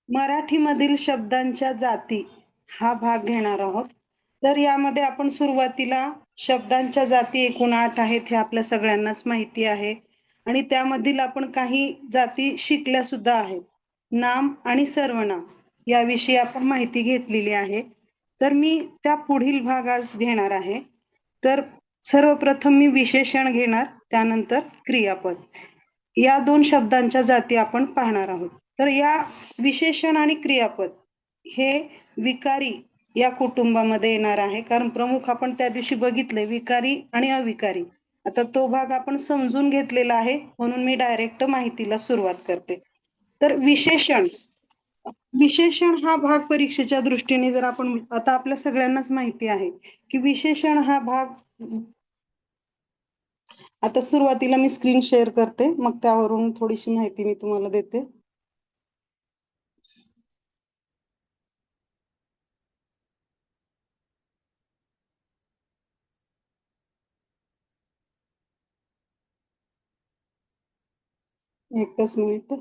मराठीमधील शब्दांच्या जाती हा भाग घेणार आहोत. तर यामध्ये आपण सुरुवातीला शब्दांच्या जाती एकूण 8 आहेत हे आपल्या सगळ्यांनाच माहिती आहे आणि त्यामधील आपण काही जाती शिकल्या सुद्धा आहेत. नाम आणि सर्वनाम याविषयी आपण माहिती घेतलेली आहे. तर मी त्या पुढील भाग आज घेणार आहे. तर सर्वप्रथम मी विशेषण घेणार, त्यानंतर क्रियापद. या 2 शब्दांच्या जाती आपण पाहणार आहोत. तर या विशेषण आणि क्रियापद हे विकारी या कुटुंबामध्ये येणार आहे, कारण प्रमुख आपण त्या दिवशी बघितले विकारी आणि अविकारी. आता तो भाग आपण समजून घेतलेला आहे, म्हणून मी डायरेक्ट माहितीला सुरुवात करते. तर विशेषण हा भाग परीक्षेच्या दृष्टीने जर आपण आता आपल्या सगळ्यांनाच माहिती आहे की विशेषण हा भाग, आता सुरुवातीला मी स्क्रीन शेअर करते, मग त्यावरून थोडीशी माहिती मी तुम्हाला देते. एकच मिनिट.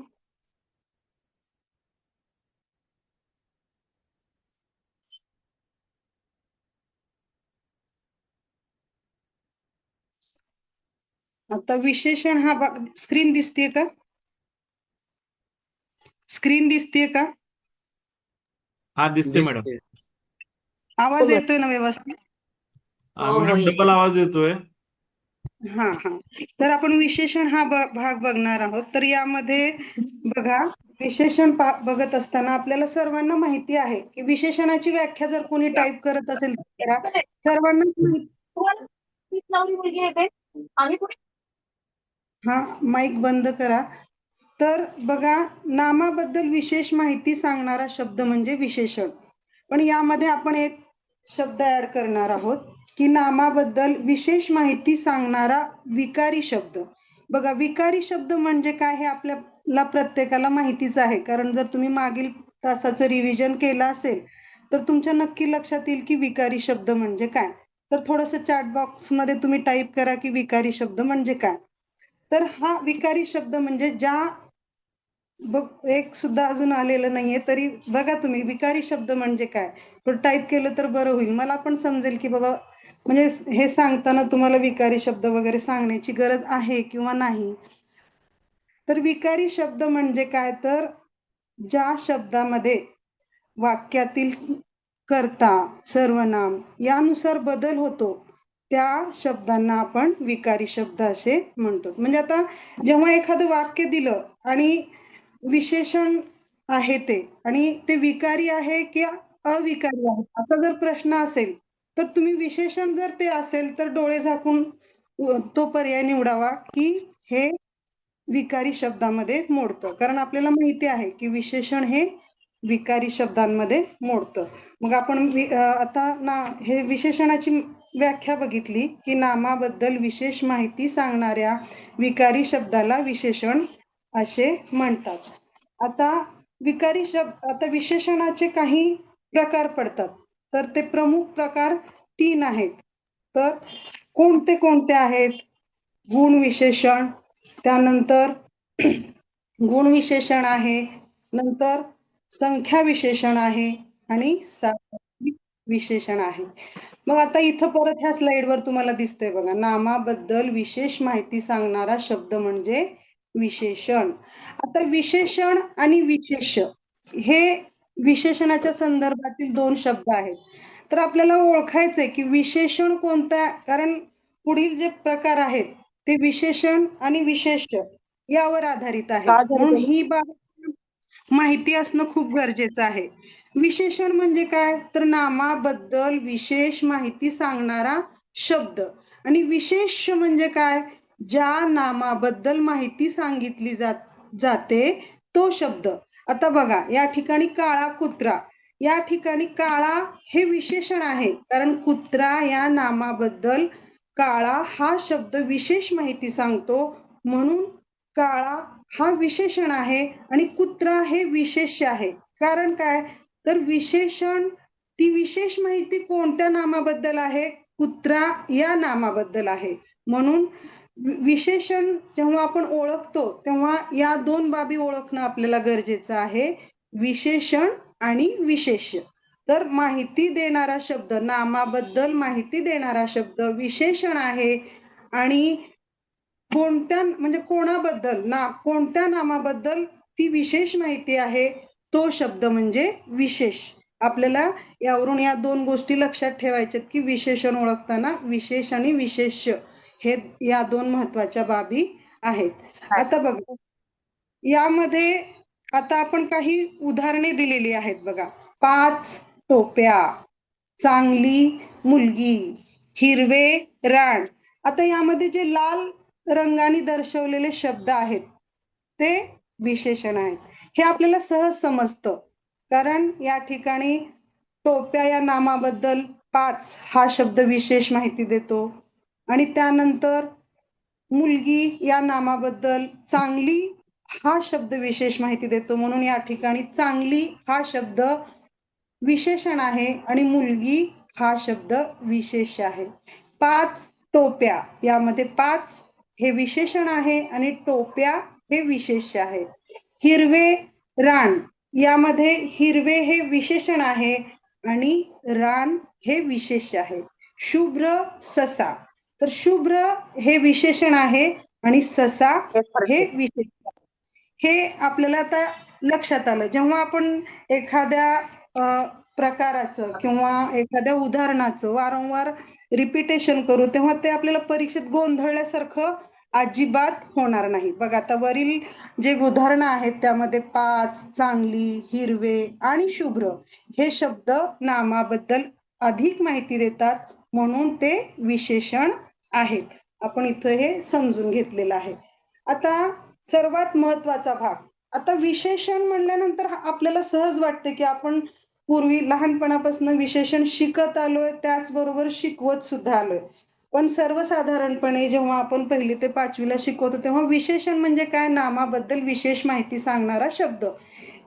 आता विशेषण हा भाग, स्क्रीन दिसतेय का? स्क्रीन दिसतेय का? हा दिसते मॅडम. आवाज येतोय ना व्यवस्थित? मॅडम डबल आवाज येतोय. हा हा. तर आपण विशेषण हा भाग बघणार आहोत. तर यामध्ये बघा, विशेषण बघत असताना आपल्याला सर्वांना माहिती आहे की विशेषणाची व्याख्या जर कोणी टाईप करत असेल तर सर्वांना हा माईक बंद करा. तर बघा, नामाबद्दल विशेष माहिती सांगणारा शब्द म्हणजे विशेषण. पण यामध्ये आपण एक शब्द ऍड करणार आहोत की नामाबद्दल विशेष माहिती सांगणारा विकारी शब्द. बघा, विकारी शब्द म्हणजे काय हे आपल्याला प्रत्येकाला माहितीच आहे, कारण जर तुम्ही मागील तासाचं रिव्हिजन केलं असेल तर तुमच्या नक्की लक्षात येईल की विकारी शब्द म्हणजे काय. तर थोडंसं चॅट बॉक्स मध्ये तुम्ही टाईप करा की विकारी शब्द म्हणजे काय. तर हा विकारी शब्द म्हणजे ज्या, बघ एक सुद्धा अजून आलेलं नाहीये, तरी बघा तुम्ही विकारी शब्द म्हणजे काय टाईप केलं तर बरं होईल, मला पण समजेल की बाबा म्हणजे हे सांगताना तुम्हाला विकारी शब्द वगैरे सांगण्याची गरज आहे किंवा नाही. तर विकारी शब्द म्हणजे काय, तर ज्या शब्दामध्ये वाक्यातील कर्ता सर्वनाम यानुसार बदल होतो त्या शब्दांना आपण विकारी शब्द असे म्हणतो. म्हणजे आता जेव्हा एखादं वाक्य दिलं आणि विशेषण आहे ते आणि ते विकारी आहे की अविकारी आहे असा जर प्रश्न असेल तर तुम्ही विशेषण जर ते असेल तर डोळे झाकून तो पर्याय निवडावा की हे विकारी शब्दामध्ये मोडतं, कारण आपल्याला माहिती आहे की विशेषण हे विकारी शब्दांमध्ये मोडतं. मग आपण आता हे विशेषणाची व्याख्या बघितली की नामाबद्दल विशेष माहिती सांगणाऱ्या विकारी शब्दाला विशेषण असे म्हणतात. आता आता विशेषणाचे काही प्रकार पडतात, तर ते प्रमुख प्रकार 3 आहेत. तर कोणते कोणते आहेत? गुण विशेषण, त्यानंतर गुण विशेषण आहे, नंतर संख्या विशेषण आहे आणि सार्वत्रिक विशेषण आहे. मग आता इथं परत ह्या स्लाइडवर तुम्हाला दिसतंय बघा, नामाबद्दल विशेष माहिती सांगणारा शब्द म्हणजे विशेषण. आता विशेषण आणि विशेष्य हे विशेषणाच्या संदर्भातील 2 शब्द आहेत. तर आपल्याला ओळखायचंय की विशेषण कोणतं, कारण पुढील जे प्रकार आहेत ते विशेषण आणि विशेष्य यावर आधारित आहे, म्हणून ही बाब माहिती असणं खूप गरजेचं आहे. विशेषण म्हणजे काय, तर नामाबद्दल विशेष माहिती सांगणारा शब्द, आणि विशेष म्हणजे काय, ज्या नामाबद्दल माहिती सांगितली जाते तो शब्द. आता बघा, या ठिकाणी काळा कुत्रा, या ठिकाणी काळा हे विशेषण आहे, कारण कुत्रा या नामाबद्दल काळा हा शब्द विशेष माहिती सांगतो, म्हणून काळा हा विशेषण आहे आणि कुत्रा हे विशेष्य आहे. कारण काय, तर विशेषण ती विशेष माहिती कोणत्या नामाबद्दल आहे, कुत्रा या नामाबद्दल आहे, म्हणून विशेषण जेव्हा आपण ओळखतो तेव्हा या दोन बाबी ओळखणं आपल्याला गरजेचं आहे, विशेषण आणि विशेष्य. तर माहिती देणारा शब्द, नामाबद्दल माहिती देणारा शब्द विशेषण आहे आणि म्हणजे कोणाबद्दल कोणत्या नामाबद्दल ती विशेष माहिती आहे तो शब्द म्हणजे विशेष. आपल्याला यावरून या दोन गोष्टी लक्षात ठेवायच्यात की विशेषण ओळखताना विशेष आणि विशेष्य हे या दोन महत्वाच्या बाबी आहेत. आता बघा यामध्ये आता आपण काही उदाहरणे दिलेली आहेत बघा. 5 टोप्या, चांगली मुलगी, हिरवे रान. आता यामध्ये जे लाल रंगाने दर्शवलेले शब्द आहेत ते विशेषण आहेत. हे आपल्याला सहज समजतं कारण या ठिकाणी टोप्या या नामाबद्दल 5 हा शब्द विशेष माहिती देतो आणि त्यानंतर मुलगी या नामाबद्दल चांगली हा शब्द विशेष माहिती देतो, म्हणून या ठिकाणी चांगली हा शब्द विशेषण आहे आणि मुलगी हा शब्द विशेष आहे. 5 टोप्या यामध्ये 5 हे विशेषण आहे आणि टोप्या हे विशेष आहे. हिरवे रान यामध्ये हिरवे हे विशेषण आहे आणि रान हे विशेष आहे. शुभ्र ससा, तर शुभ्र हे विशेषण आहे आणि ससा हे विशेष आहे. हे आपल्याला आता लक्षात आलं. जेव्हा आपण एखाद्या प्रकाराचं किंवा एखाद्या उदाहरणाचं वारंवार रिपिटेशन करू तेव्हा ते आपल्याला परीक्षेत गोंधळल्यासारखं अजिबात होणार नाही. बघा आता वरील जे उदाहरणं आहेत त्यामध्ये 5, चांगली, हिरवे आणि शुभ्र हे शब्द नामाबद्दल अधिक माहिती देतात म्हणून ते विशेषण आहेत. आपण इथं हे समजून घेतलेलं आहे. आता सर्वात महत्वाचा भाग, आता विशेषण म्हणल्यानंतर आपल्याला सहज वाटते की आपण पूर्वी लहानपणापासून विशेषण शिकत आलोय त्याचबरोबर शिकवत सुद्धा आलोय. पण सर्वसाधारणपणे जेव्हा आपण 1ली ते 5वीला शिकवतो तेव्हा विशेषण म्हणजे काय, नामाबद्दल विशेष माहिती सांगणारा शब्द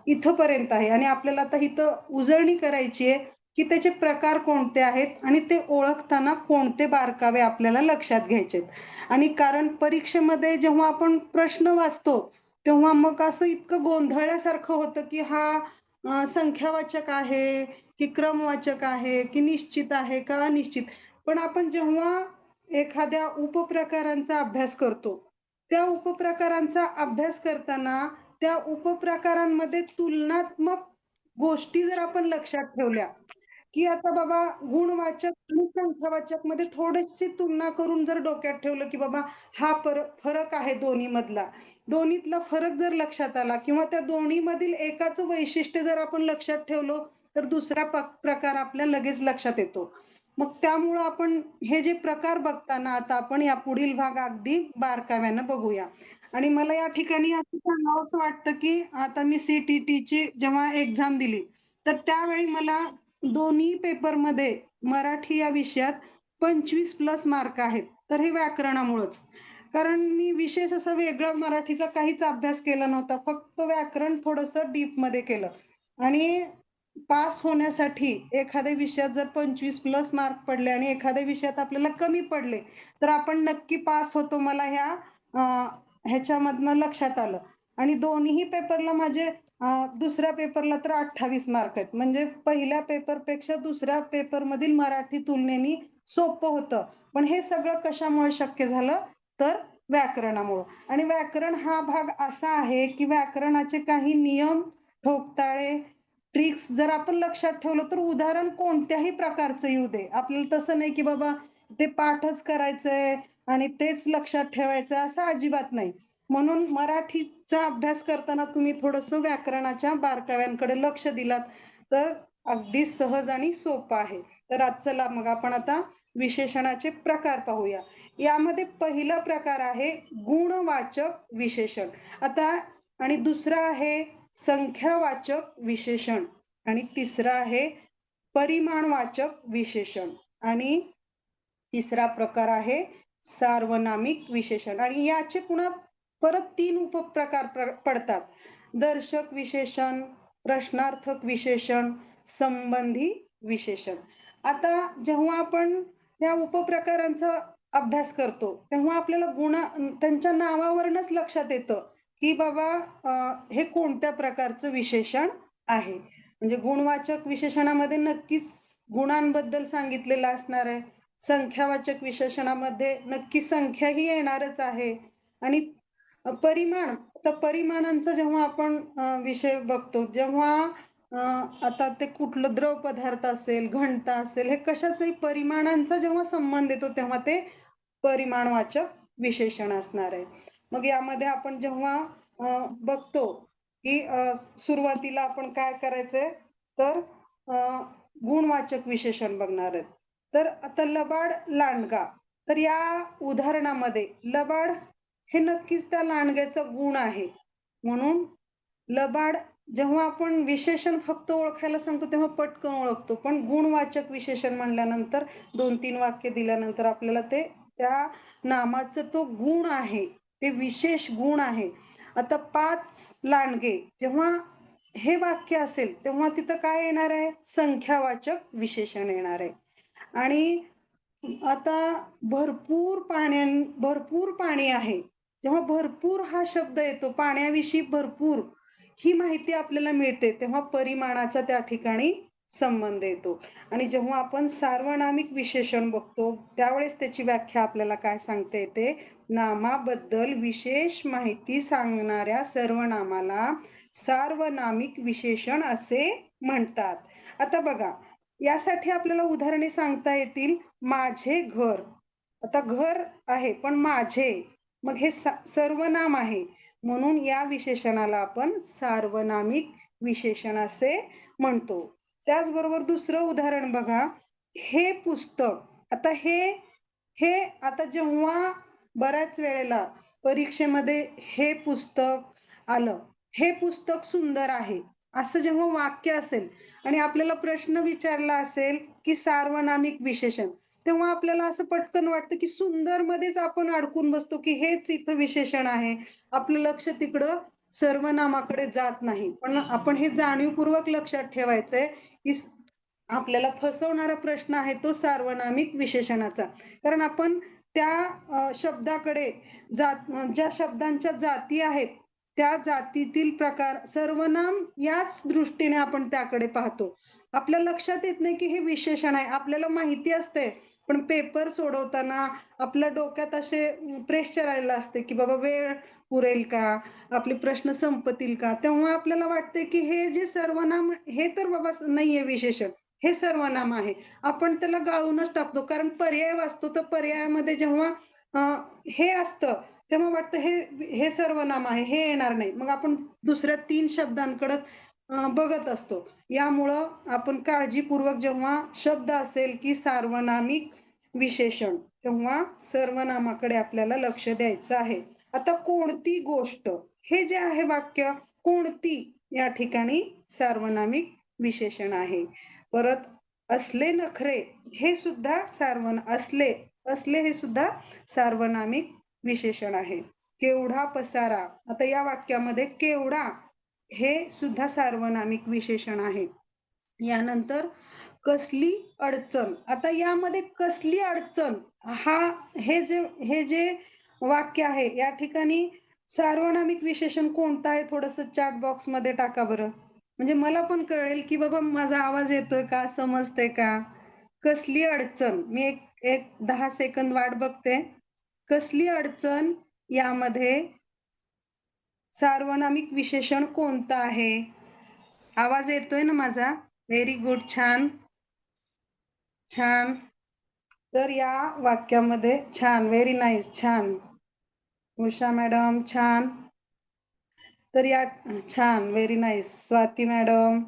इथपर्यंत आहे आणि आपल्याला आता इथं उजळणी करायची आहे की त्याचे प्रकार कोणते आहेत आणि ते ओळखताना कोणते बारकावे आपल्याला लक्षात घ्यायचे. आणि कारण परीक्षेमध्ये जेव्हा आपण प्रश्न वाचतो तेव्हा मग असं इतकं गोंधळल्यासारखं होतं की हा संख्यावाचक आहे की क्रमवाचक आहे की निश्चित आहे का अनिश्चित. पण आपण जेव्हा एखाद्या उपप्रकारांचा अभ्यास करतो त्या उपप्रकारांचा अभ्यास करताना त्या उपप्रकारांमध्ये तुलनात्मक गोष्टी जर आपण लक्षात ठेवल्या की आता बाबा गुणवाचक आणि संख्यावाचक मध्ये थोडीशी तुलना करून जर डोक्यात ठेवलं की बाबा हा फरक आहे दोन्ही मधला, दोन्हीतला फरक जर लक्षात आला किंवा त्या दोन्ही मधील एकाच वैशिष्ट्य जर आपण लक्षात ठेवलो तर दुसरा प्रकार आपल्या लगेच लक्षात येतो. मग त्यामुळं आपण हे जे प्रकार बघताना आता आपण या पुढील भाग अगदी बारकाव्यानं बघूया. आणि मला या ठिकाणी असं सांगावंसं वाटतं की आता मी CTT ची जेव्हा एक्झाम दिली तर त्यावेळी मला दोन्ही पेपरमध्ये मराठी या विषयात 25+ मार्क आहेत. तर हे व्याकरणामुळेच, कारण मी विशेष असा वेगळा मराठीचा काहीच अभ्यास केला नव्हता, फक्त व्याकरण थोडंसं डीप मध्ये केलं. आणि पास होण्यासाठी एखाद्या विषयात जर 25+ मार्क पडले आणि एखाद्या विषयात आपल्याला कमी पडले तर आपण नक्की पास होतो, मला ह्याच्यामधनं लक्षात आलं. आणि दोन्ही पेपरला माझे दुसऱ्या पेपरला तर 28 मार्क आहेत, म्हणजे पहिल्या पेपरपेक्षा दुसऱ्या पेपर मधील मराठी तुलनेने सोपं होतं. पण हे सगळं कशामुळे शक्य झालं तर व्याकरणामुळे. आणि व्याकरण हा भाग असा आहे की व्याकरणाचे काही नियम, ठोकताळे, ट्रिक्स जर आपण लक्षात ठेवलं तर उदाहरण कोणत्याही प्रकारचं येऊ दे, आपल्याला तसं नाही की बाबा ते पाठच करायचंय आणि तेच लक्षात ठेवायचं असं अजिबात नाही. म्हणून मराठीचा अभ्यास करताना तुम्ही थोडंसं व्याकरणाच्या बारकाव्यांकडे लक्ष दिलात तर अगदी सहज आणि सोपं आहे. तर चला मग आपण आता विशेषणाचे प्रकार पाहूया. यामध्ये पहिला प्रकार आहे गुणवाचक विशेषण. आता आणि दुसरा आहे संख्यावाचक विशेषण आणि तिसरा आहे परिमाणवाचक विशेषण आणि तिसरा प्रकार आहे सार्वनामिक विशेषण. आणि याचे पुन्हा परत 3 उपप्रकार पडतात: दर्शक विशेषण, प्रश्नार्थक विशेषण, संबंधी विशेषण. आता जेव्हा आपण या उपप्रकारांचा अभ्यास करतो तेव्हा आपल्याला त्यांच्या नावावरूनच लक्षात येतं की बाबा हे कोणत्या प्रकारचं विशेषण आहे. म्हणजे गुणवाचक विशेषणामध्ये नक्कीच गुणांबद्दल सांगितलेलं असणार आहे. संख्यावाचक विशेषणामध्ये नक्की संख्या ही येणारच आहे. आणि परिमाण, तर परिमाणांचा जेव्हा आपण विषय बघतो, जेव्हा आता ते कुठलं द्रव पदार्थ असेल, घनता असेल, हे कशाचाही परिमाणांचा जेव्हा संबंध येतो तेव्हा ते परिमाणवाचक विशेषण असणार आहे. मग यामध्ये आपण जेव्हा बघतो की सुरुवातीला आपण काय करायचंय, तर गुणवाचक विशेषण बघणार आहेत. तर आता लबाड, लांडगा, तर या उदाहरणामध्ये लबाड हे नक्कीच त्या लांडग्याचा गुण आहे. म्हणून लबाड जेव्हा आपण विशेषण फक्त ओळखायला सांगतो तेव्हा पटकन ओळखतो, पण गुणवाचक विशेषण म्हणल्यानंतर 2-3 वाक्य दिल्यानंतर आपल्याला ते त्या नामाचं तो गुण आहे, ते विशेष गुण आहे. आता 5 लांडगे जेव्हा हे वाक्य असेल तेव्हा तिथं काय येणार आहे, संख्यावाचक विशेषण येणार आहे. आणि आता भरपूर पाणी आहे, जेव्हा भरपूर हा शब्द येतो, पाण्याविषयी भरपूर ही माहिती आपल्याला मिळते, तेव्हा परिमाणाचा त्या ठिकाणी संबंध येतो. आणि जेव्हा आपण सार्वनामिक विशेषण बघतो त्यावेळेस त्याची व्याख्या आपल्याला काय सांगता येते, नामाबद्दल विशेष माहिती सांगणाऱ्या सर्वनामाला सार्वनामिक विशेषण असे म्हणतात. आता बघा, यासाठी आपल्याला उदाहरणे सांगता येतील. माझे घर, आता घर आहे पण माझे, मग हे सर्वनाम आहे, म्हणून या विशेषणाला आपण सार्वनामिक विशेषण असे म्हणतो. त्याचबरोबर दुसरं उदाहरण बघा, हे पुस्तक, आता हे आता जेव्हा बऱ्याच वेळेला परीक्षेमध्ये हे पुस्तक आलं, हे पुस्तक सुंदर आहे असं जेव्हा वाक्य असेल आणि आपल्याला प्रश्न विचारला असेल की सार्वनामिक विशेषण, तेव्हा आपल्याला असं पटकन वाटतं की सुंदर मध्येच आपण अडकून बसतो की हेच इथं विशेषण आहे, आपलं लक्ष तिकडं सर्वनामाकडे जात नाही. पण आपण हे जाणीवपूर्वक लक्षात ठेवायचंय की आपल्याला फसवणारा प्रश्न आहे तो सार्वनामिक विशेषणाचा. कारण आपण त्या शब्दाकडे ज्या शब्दांच्या जाती आहेत त्या जातीतील प्रकार सर्वनाम याच दृष्टीने आपण त्याकडे पाहतो. आपल्या लक्षात येत नाही की हे विशेषण आहे, आपल्याला माहिती असते पण पेपर सोडवताना आपल्या डोक्यात असे प्रेशर आलेलं असते की बाबा वेळ पुरेल का, आपले प्रश्न संपतील का, तेव्हा आपल्याला वाटते की हे जे सर्वनाम हे तर बाबा नाहीये विशेषण, हे सर्वनाम आहे. आपण त्याला गाळूनच टाकतो, कारण पर्याय वाचतो तर पर्यायामध्ये जेव्हा हे असतं तेव्हा वाटतं हे सर्वनाम आहे, हे येणार नाही, मग आपण दुसऱ्या 3 शब्दांकडे बघत असतो. यामुळं आपण काळजीपूर्वक जेव्हा शब्द असेल की सार्वनामिक विशेषण, तेव्हा सर्वनामाकडे आपल्याला लक्ष द्यायचं आहे. आता कोणती गोष्ट, हे जे आहे वाक्य कोणती, या ठिकाणी सार्वनामिक विशेषण आहे. परत असले नखरे, हे सुद्धा असले हे सुद्धा सार्वनामिक विशेषण आहे. केवढा पसारा, आता या वाक्यामध्ये केवढा हे सुद्धा सार्वनामिक विशेषण आहे. यानंतर कसली अडचण, आता यामध्ये कसली अडचण हे जे वाक्य आहे या ठिकाणी सार्वनामिक विशेषण कोणतं आहे, थोडस चॅट बॉक्स मध्ये टाका बरं, म्हणजे मला पण कळेल की बाबा माझा आवाज येतोय का, समजते का. कसली अडचण, मी एक 10 सेकंद वाट बघते. कसली अडचण यामध्ये सार्वनामिक विशेषण कोणतं आहे, आवाज येतोय ना माझा, व्हेरी गुड, छान छान. तर या वाक्यामध्ये छान, व्हेरी नाईस, छान उषा मॅडम, छान. तर या छान, very nice Swati madam,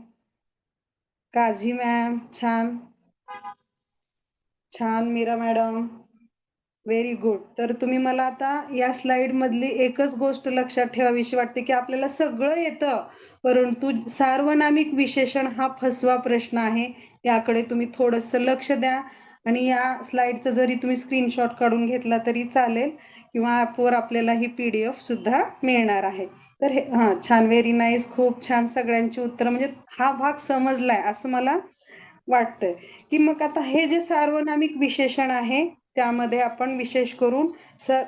Kazi ma'am, छान छान, मीरा मॅडम, व्हेरी गुड. तर तुम्ही मला आता या स्लाइड मधली एकच गोष्ट लक्षात ठेवावीशी वाटते की आपल्याला सगळं येतं, परंतु सार्वनामिक विशेषण हा फसवा प्रश्न आहे, याकडे तुम्ही थोडस लक्ष द्या. आणि या स्लाइडचं जरी तुम्ही स्क्रीनशॉट काढून घेतला तरी चालेल, किंवा ॲपवर आपल्याला ही PDF सुद्धा मिळणार आहे. तर हे छान, व्हेरी नाईस, खूप छान सगळ्यांची उत्तर, म्हणजे हा भाग समजलाय असं मला वाटतंय. की मग आता हे जे सार्वनामिक विशेषण आहे त्यामध्ये आपण विशेष करून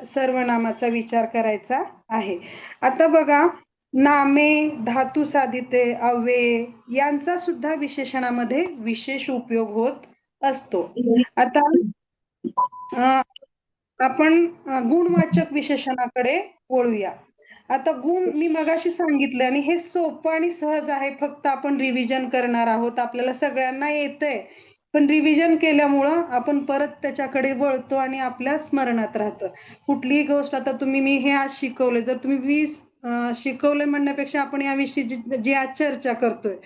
सर्वनामाचा विचार करायचा आहे. आता बघा, नामे, धातू साधिते, अव्यये यांचा सुद्धा विशेषणामध्ये विशेष उपयोग होत असतो. आता आपण गुणवाचक विशेषणाकडे वळूया. आता गुण मी मगाशी सांगितलं आणि हे सोपं आणि सहज आहे, फक्त आपण रिव्हिजन करणार आहोत. आपल्याला सगळ्यांना येतंय, पण रिव्हिजन केल्यामुळं आपण परत त्याच्याकडे वळतो आणि आपल्या स्मरणात राहतं. कुठलीही गोष्ट आता मी हे आज शिकवले, जर तुम्ही 20 शिकवले म्हणण्यापेक्षा आपण याविषयी जी आज चर्चा करतोय,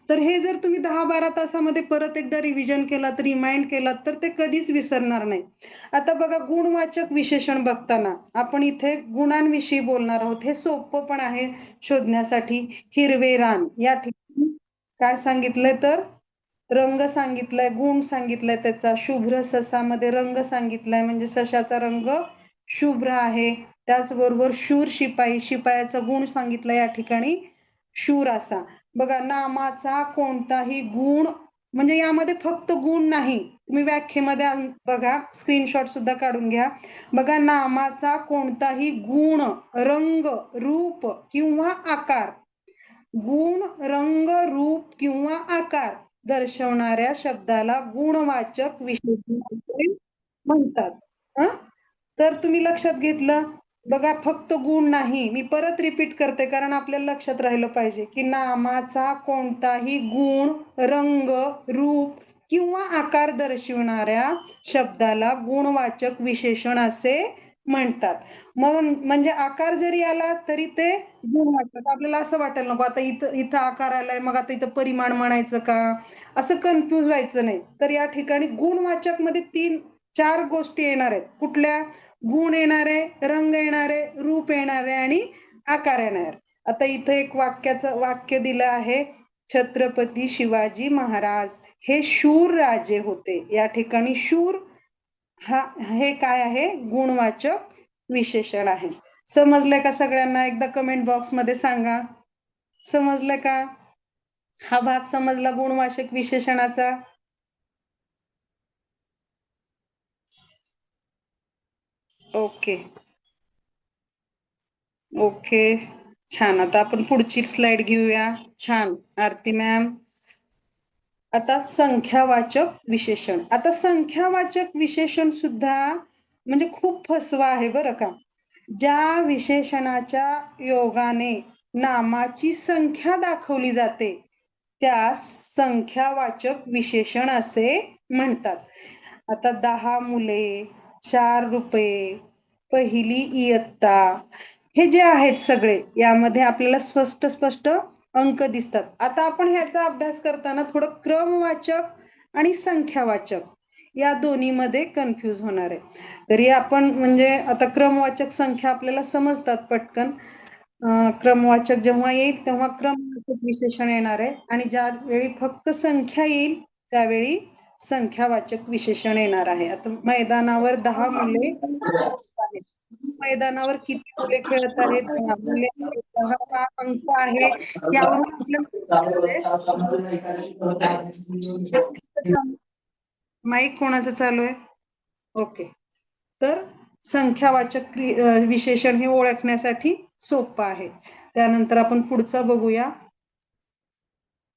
तर हे जर तुम्ही 10-12 तासामध्ये परत एकदा रिव्हिजन केलात, रिमाइंड केलात, तर ते कधीच विसरणार नाही. आता बघा, गुणवाचक विशेषण बघताना आपण इथे गुणांविषयी बोलणार आहोत. हे सोपं पण आहे शोधण्यासाठी. हिरवे रान या ठिकाणी काय सांगितलंय, तर रंग सांगितलाय, गुण सांगितलाय त्याचा. शुभ्र ससामध्ये रंग सांगितलाय, म्हणजे सशाचा रंग शुभ्र आहे. त्याचबरोबर शूर शिपाई, शिपायाचा गुण सांगितला या ठिकाणी शूर असा. बघा, नामाचा कोणताही गुण, म्हणजे यामध्ये फक्त गुण नाही, तुम्ही व्याख्येमध्ये बघा, स्क्रीनशॉट सुद्धा काढून घ्या. बघा, नामाचा कोणताही गुण, रंग, रूप किंवा आकार, गुण, रंग, रूप किंवा आकार दर्शवणाऱ्या शब्दाला गुणवाचक विशेषण म्हणतात. तर तुम्ही लक्षात घेतलं. बघा, फक्त गुण नाही, मी परत रिपीट करते कारण आपल्याला लक्षात राहिलं पाहिजे की नामाचा कोणताही गुण, रंग, रूप किंवा आकार दर्शवणाऱ्या शब्दाला गुणवाचक विशेषण असे म्हणतात. मग म्हणजे आकार जरी आला तरी ते गुणवाचक. आपल्याला असं वाटायला नको आता इथं आकार आलाय, मग आता इथं परिमाण म्हणायचं का, असं कन्फ्यूज व्हायचं नाही. तर या ठिकाणी गुणवाचक मध्ये 3-4 गोष्टी येणार आहेत. कुठल्या? गुण येणार आहे, रंग येणार आहे, रूप येणार आहे आणि आकार येणार. आता इथं एक वाक्य दिलं आहे, छत्रपती शिवाजी महाराज हे शूर राजे होते. या ठिकाणी शूर हे काय आहे? गुणवाचक विशेषण आहे. समजलंय का सगळ्यांना? एकदा कमेंट बॉक्स मध्ये सांगा, समजलंय का? हा भाग समजला गुणवाचक विशेषणाचा? ओके ओके, छान. आता आपण पुढची स्लाइड घेऊया. छान आरती मॅम. आता संख्यावाचक विशेषण. आता संख्यावाचक विशेषण सुद्धा म्हणजे खूप फसवा आहे बरं का. ज्या विशेषणाच्या योगाने नामाची संख्या दाखवली जाते त्यास संख्यावाचक विशेषण असे म्हणतात. आता 10 मुले, 4 रुपये, पहिली इयत्ता, हे जे आहेत सगळे, यामध्ये आपल्याला स्पष्ट अंक दिसतात. आता आपण ह्याचा अभ्यास करताना थोडं क्रमवाचक आणि संख्यावाचक या दोन्ही मध्ये कन्फ्यूज होणार आहे. तरी आपण म्हणजे आता क्रमवाचक संख्या आपल्याला समजतात पटकन. क्रमवाचक जेव्हा येईल तेव्हा क्रमवाचक विशेषण येणार आहे, आणि ज्या वेळी फक्त संख्या येईल त्यावेळी संख्यावाचक विशेषण येणार आहे. आता मैदानावर 10 मुले आहेत. मैदानावर किती मुले खेळत आहेत? 10 मुले आहेत. 10 हा अंक आहे. यावरून माईक कोणाचं चालू आहे? ओके. तर संख्यावाचक विशेषण हे ओळखण्यासाठी सोपं आहे. त्यानंतर आपण पुढचा बघूया.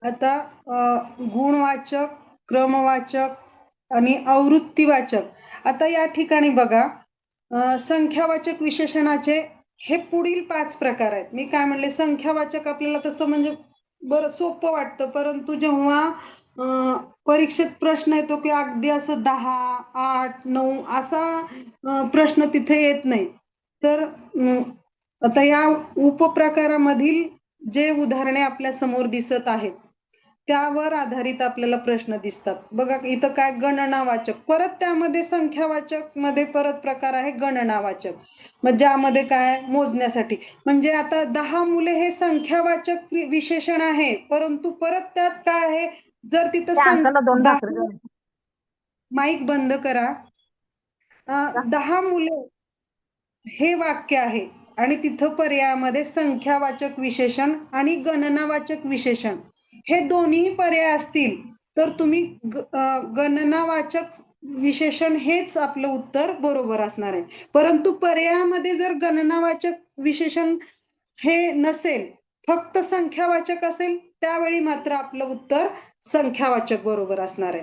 आता गुणवाचक, क्रमवाचक आणि आवृत्तीवाचक. आता या ठिकाणी बघा, संख्यावाचक विशेषणाचे हे पुढील 5 प्रकार आहेत. मी काय म्हणले, संख्यावाचक आपल्याला तसं म्हणजे बरं सोपं वाटतं, परंतु जेव्हा परीक्षेत प्रश्न येतो की अगदी असं 10, 8, 9 असा प्रश्न तिथे येत नाही. तर आता या उपप्रकारामधील जे उदाहरणे आपल्या समोर दिसत आहेत त्यावर आधारित आपल्याला प्रश्न दिसतात. बघा, इथं काय? गणनावाचक. परत त्यामध्ये संख्यावाचक मध्ये परत प्रकार आहे गणनावाचक, मग ज्यामध्ये काय? मोजण्यासाठी. म्हणजे आता 10 मुले हे संख्यावाचक विशेषण आहे, परंतु परत त्यात काय आहे? जर तिथं माईक बंद करा. 10 मुले हे वाक्य आहे आणि तिथं पर्यायामध्ये संख्यावाचक विशेषण आणि गणनावाचक विशेषण हे दोन्ही पर्याय असतील तर तुम्ही गणनावाचक विशेषण हेच आपलं उत्तर बरोबर असणार आहे. परंतु पर्यायामध्ये जर गणनावाचक विशेषण हे नसेल, फक्त संख्यावाचक असेल, त्यावेळी मात्र आपलं उत्तर संख्यावाचक बरोबर असणार आहे.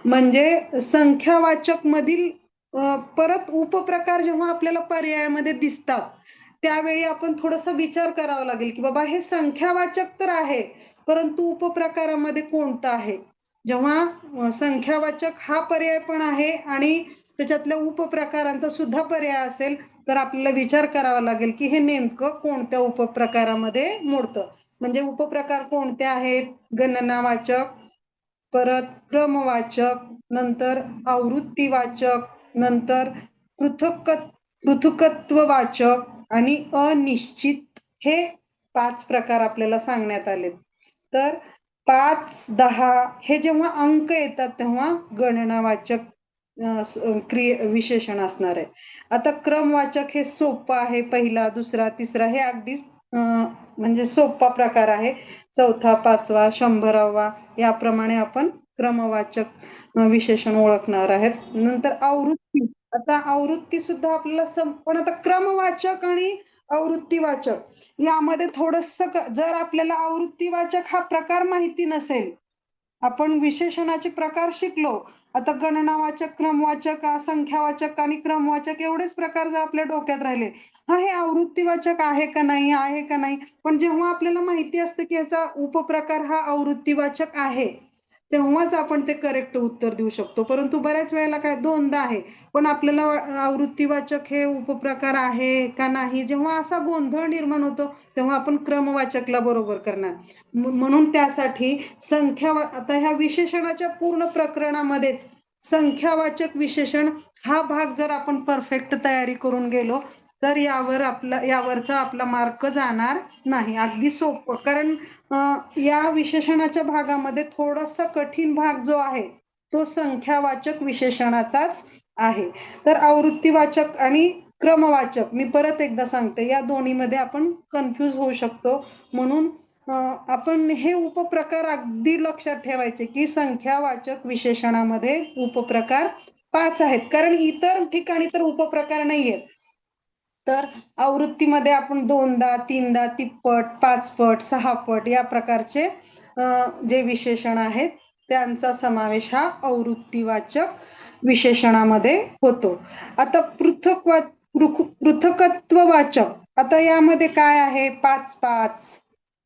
म्हणजे संख्यावाचक मधील परत उपप्रकार जेव्हा आपल्याला पर्यायामध्ये दिसतात, त्यावेळी आपण थोडासा विचार करावा लागेल की बाबा हे संख्यावाचक तर आहे, परंतु उपप्रकारामध्ये कोणतं आहे. जेव्हा संख्यावाचक हा पर्याय पण आहे आणि त्याच्यातल्या उपप्रकारांचा सुद्धा पर्याय असेल, तर आपल्याला विचार करावा लागेल की हे नेमकं कोणत्या उपप्रकारामध्ये मोडतं. म्हणजे उपप्रकार कोणते आहेत? गणनावाचक, परत क्रमवाचक, नंतर आवृत्तीवाचक, नंतर पृथुकत्ववाचक आणि अनिश्चित, हे 5 प्रकार आपल्याला सांगण्यात आले. तर 5, 10 हे जेव्हा अंक येतात तेव्हा गणनावाचक विशेषण असणार आहे. आता क्रमवाचक हे सोपं आहे, पहिला, दुसरा, तिसरा हे अगदी म्हणजे सोपा प्रकार आहे. चौथा, पाचवा, 100वा याप्रमाणे आपण क्रमवाचक विशेषण ओळखणार आहेत. नंतर आवृत्ती, आता आवृत्ती सुद्धा आपल्याला पण आता क्रमवाचक आणि आवृत्तीवाचक यामध्ये थोडस, जर आपल्याला आवृत्तीवाचक हा प्रकार माहिती नसेल, आपण विशेषणाचे प्रकार शिकलो, आता गणनावाचक, क्रमवाचक, संख्यावाचक आणि क्रमवाचक एवढेच प्रकार जर आपल्या डोक्यात राहिले, हा हे आवृत्तीवाचक आहे का नाही, आहे का नाही, पण जेव्हा आपल्याला माहिती असतं की याचा उपप्रकार हा आवृत्तीवाचक आहे, तेव्हाच आपण ते करेक्ट उत्तर देऊ शकतो. परंतु बऱ्याच वेळेला काय दोनदा आहे, पण आपल्याला आवृत्तीवाचक हे उपप्रकार आहे का नाही, जेव्हा असा गोंधळ निर्माण होतो तेव्हा आपण क्रमवाचकला बरोबर करणार. म्हणून त्यासाठी आता ह्या विशेषणाच्या पूर्ण प्रकरणामध्येच संख्यावाचक विशेषण हा भाग जर आपण परफेक्ट तयारी करून गेलो, तर यावरचा आपला मार्क जाणार नाही. अगदी सोपं, कारण या विशेषणाच्या भागामध्ये थोडासा कठीण भाग जो आहे तो संख्यावाचक विशेषणाचाच आहे. तर आवृत्तीवाचक आणि क्रमवाचक, मी परत एकदा सांगते, या दोन्हीमध्ये आपण कन्फ्यूज होऊ शकतो. म्हणून आपण हे उपप्रकार अगदी लक्षात ठेवायचे की संख्यावाचक विशेषणामध्ये उपप्रकार 5 आहेत, कारण इतर ठिकाणी तर उपप्रकार नाहीयेत. तर आवृत्तीमध्ये आपण दोनदा, तीनदा, तिप्पट, पाचपट, सहापट या प्रकारचे जे विशेषण आहेत त्यांचा समावेश हा आवृत्तीवाचक विशेषणामध्ये होतो. आता पृथकत्ववाचक, आता यामध्ये काय आहे? 5, 5,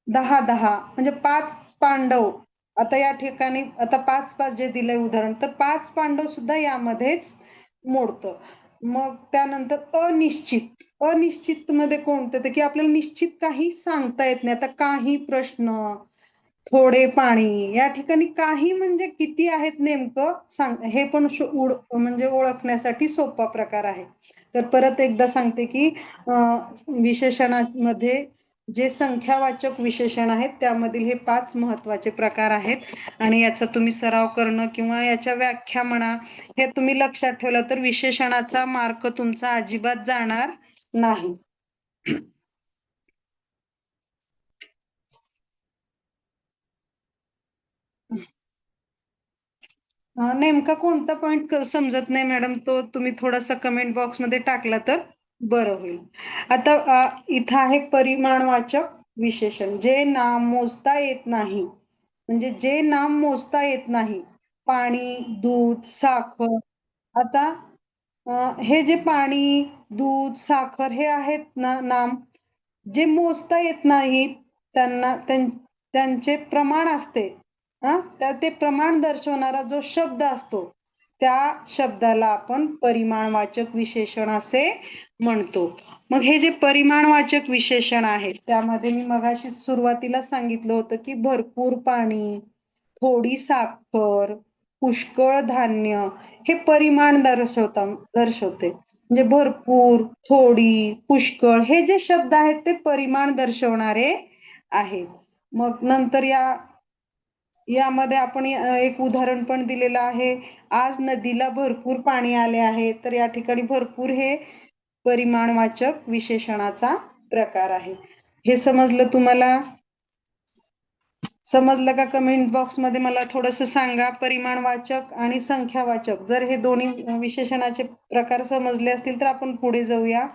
10, 10 म्हणजे 5 पांडव. आता या ठिकाणी आता 5, 5 जे दिलंय उदाहरण, तर 5 पांडव सुद्धा यामध्येच मोडतं. मग त्यानंतर अनिश्चित, अनिश्चित मध्ये कोणतं, की आपल्याला निश्चित काही सांगता येत नाही. आता काही प्रश्न, थोडे पाणी, या ठिकाणी काही म्हणजे किती आहेत नेमकं सांग, हे पण म्हणजे ओळखण्यासाठी सोपा प्रकार आहे. तर परत एकदा सांगते की विशेषणामध्ये जे संख्यावाचक विशेषण आहेत त्यामधील हे 5 महत्वाचे प्रकार आहेत, आणि याचा तुम्ही सराव करणं किंवा याच्या व्याख्या म्हणा, हे तुम्ही लक्षात ठेवलं तर विशेषणाचा मार्क तुमचा अजिबात जाणार नाही. नेमका कोणता पॉइंट समजत नाही मॅडम, तो तुम्ही थोडासा कमेंट बॉक्स मध्ये टाकला तर बरं होईल. आता इथं आहे परिमाणवाचक विशेषण, जे नाम मोजता येत नाही, म्हणजे जे नाम मोजता येत नाही, पाणी, दूध, साखर. आता हे जे पाणी, दूध, साखर हे आहेत ना नाम, जे मोजता येत नाहीत, त्यांचे प्रमाण असते, तर ते प्रमाण दर्शवणारा जो शब्द असतो त्या शब्दाला आपण परिमाणवाचक विशेषण असे म्हणतो. मग हे जे परिमाणवाचक विशेषण आहे त्यामध्ये मी मगाशी सुरुवातीला सांगितलं होतं की भरपूर पाणी, थोडी साखर, पुष्कळ धान्य हे परिमाण दर्शवते. म्हणजे भरपूर, थोडी, पुष्कळ हे जे शब्द आहेत ते परिमाण दर्शवणारे आहेत. मग नंतर यामध्ये आपण एक उदाहरण पण दिलेलं आहे, आज नदीला भरपूर पाणी आले आहे. तर या ठिकाणी भरपूर हे परिमाणवाचक विशेषणाचा प्रकार आहे. हे समजलं तुम्हाला? समजलं का? कमेंट बॉक्स मध्ये मला थोडस सांगा. परिमाणवाचक आणि संख्यावाचक, जर हे दोन्ही विशेषणाचे प्रकार समजले असतील तर आपण पुढे जाऊया.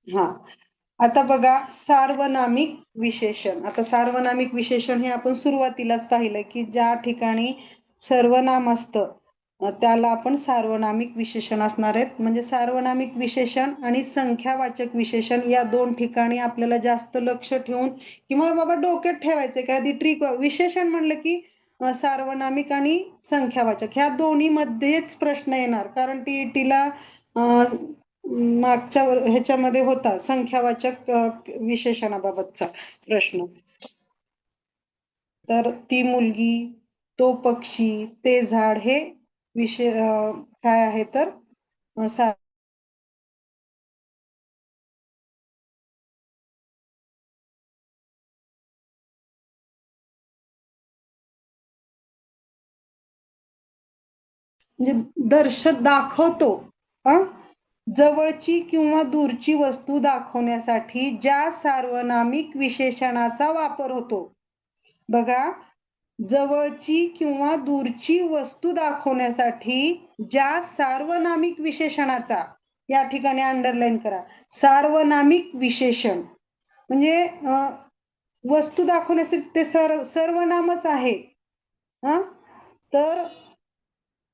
हा, आता बघा सार्वनामिक विशेषण. आता सार्वनामिक विशेषण हे आपण सुरुवातीलाच पाहिलं की ज्या ठिकाणी सर्वनाम असतं त्याला आपण सार्वनामिक विशेषण असणार आहेत. म्हणजे सार्वनामिक विशेषण आणि संख्यावाचक विशेषण या दोन ठिकाणी आपल्याला जास्त लक्ष ठेवून किंवा बाबा डोक्यात ठेवायचे का आधी ट्रिक. विशेषण म्हणलं की सार्वनामिक आणि संख्यावाचक ह्या दोन्ही मध्येच प्रश्न येणार, कारण टीला मागच्या ह्याच्यामध्ये होता संख्यावाचक विशेषणाबाबतचा प्रश्न. तर ती मुलगी, तो पक्षी, ते झाड हे विषय काय आहे तर म्हणजे दाखवतो. जवळची किंवा दूरची वस्तू दाखवण्यासाठी ज्या सार्वनामिक विशेषणाचा वापर होतो. बघा, जवळची किंवा दूरची वस्तू दाखवण्यासाठी ज्या सार्वनामिक विशेषणाचा, या ठिकाणी अंडरलाईन करा, सार्वनामिक विशेषण म्हणजे वस्तू दाखवण्यासाठी ते सर्वनामच आहे. तर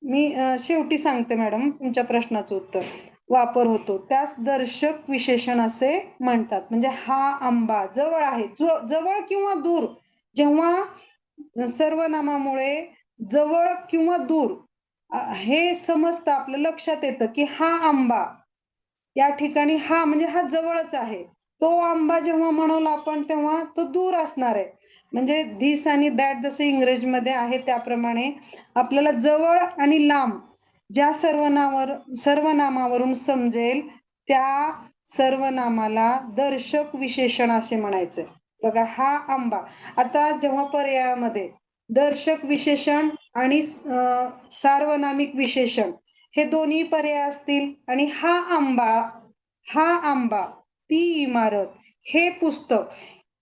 मी शेवटी सांगते मॅडम तुमच्या प्रश्नाचं उत्तर. वापर होतो त्यास दर्शक विशेषण असे म्हणतात. म्हणजे हा आंबा जवळ आहे, जवळ किंवा दूर, जेव्हा सर्वनामामुळे जवळ किंवा दूर हे समजतं, आपलं लक्षात येतं की हा आंबा, या ठिकाणी हा म्हणजे हा जवळच आहे. तो आंबा जेव्हा म्हणवला आपण तेव्हा तो दूर असणार आहे. म्हणजे धिस आणि दॅट जसं इंग्रजीमध्ये आहे त्याप्रमाणे आपल्याला जवळ आणि लांब ज्या सर्वनामावरून समजेल त्या सर्वनामाला दर्शक विशेषण असे म्हणायचे. बघा, हा आंबा. आता जेव्हा पर्यायामध्ये दर्शक विशेषण आणि सार्वनामिक विशेषण हे दोन्ही पर्याय असतील आणि हा आंबा, ती इमारत, हे पुस्तक,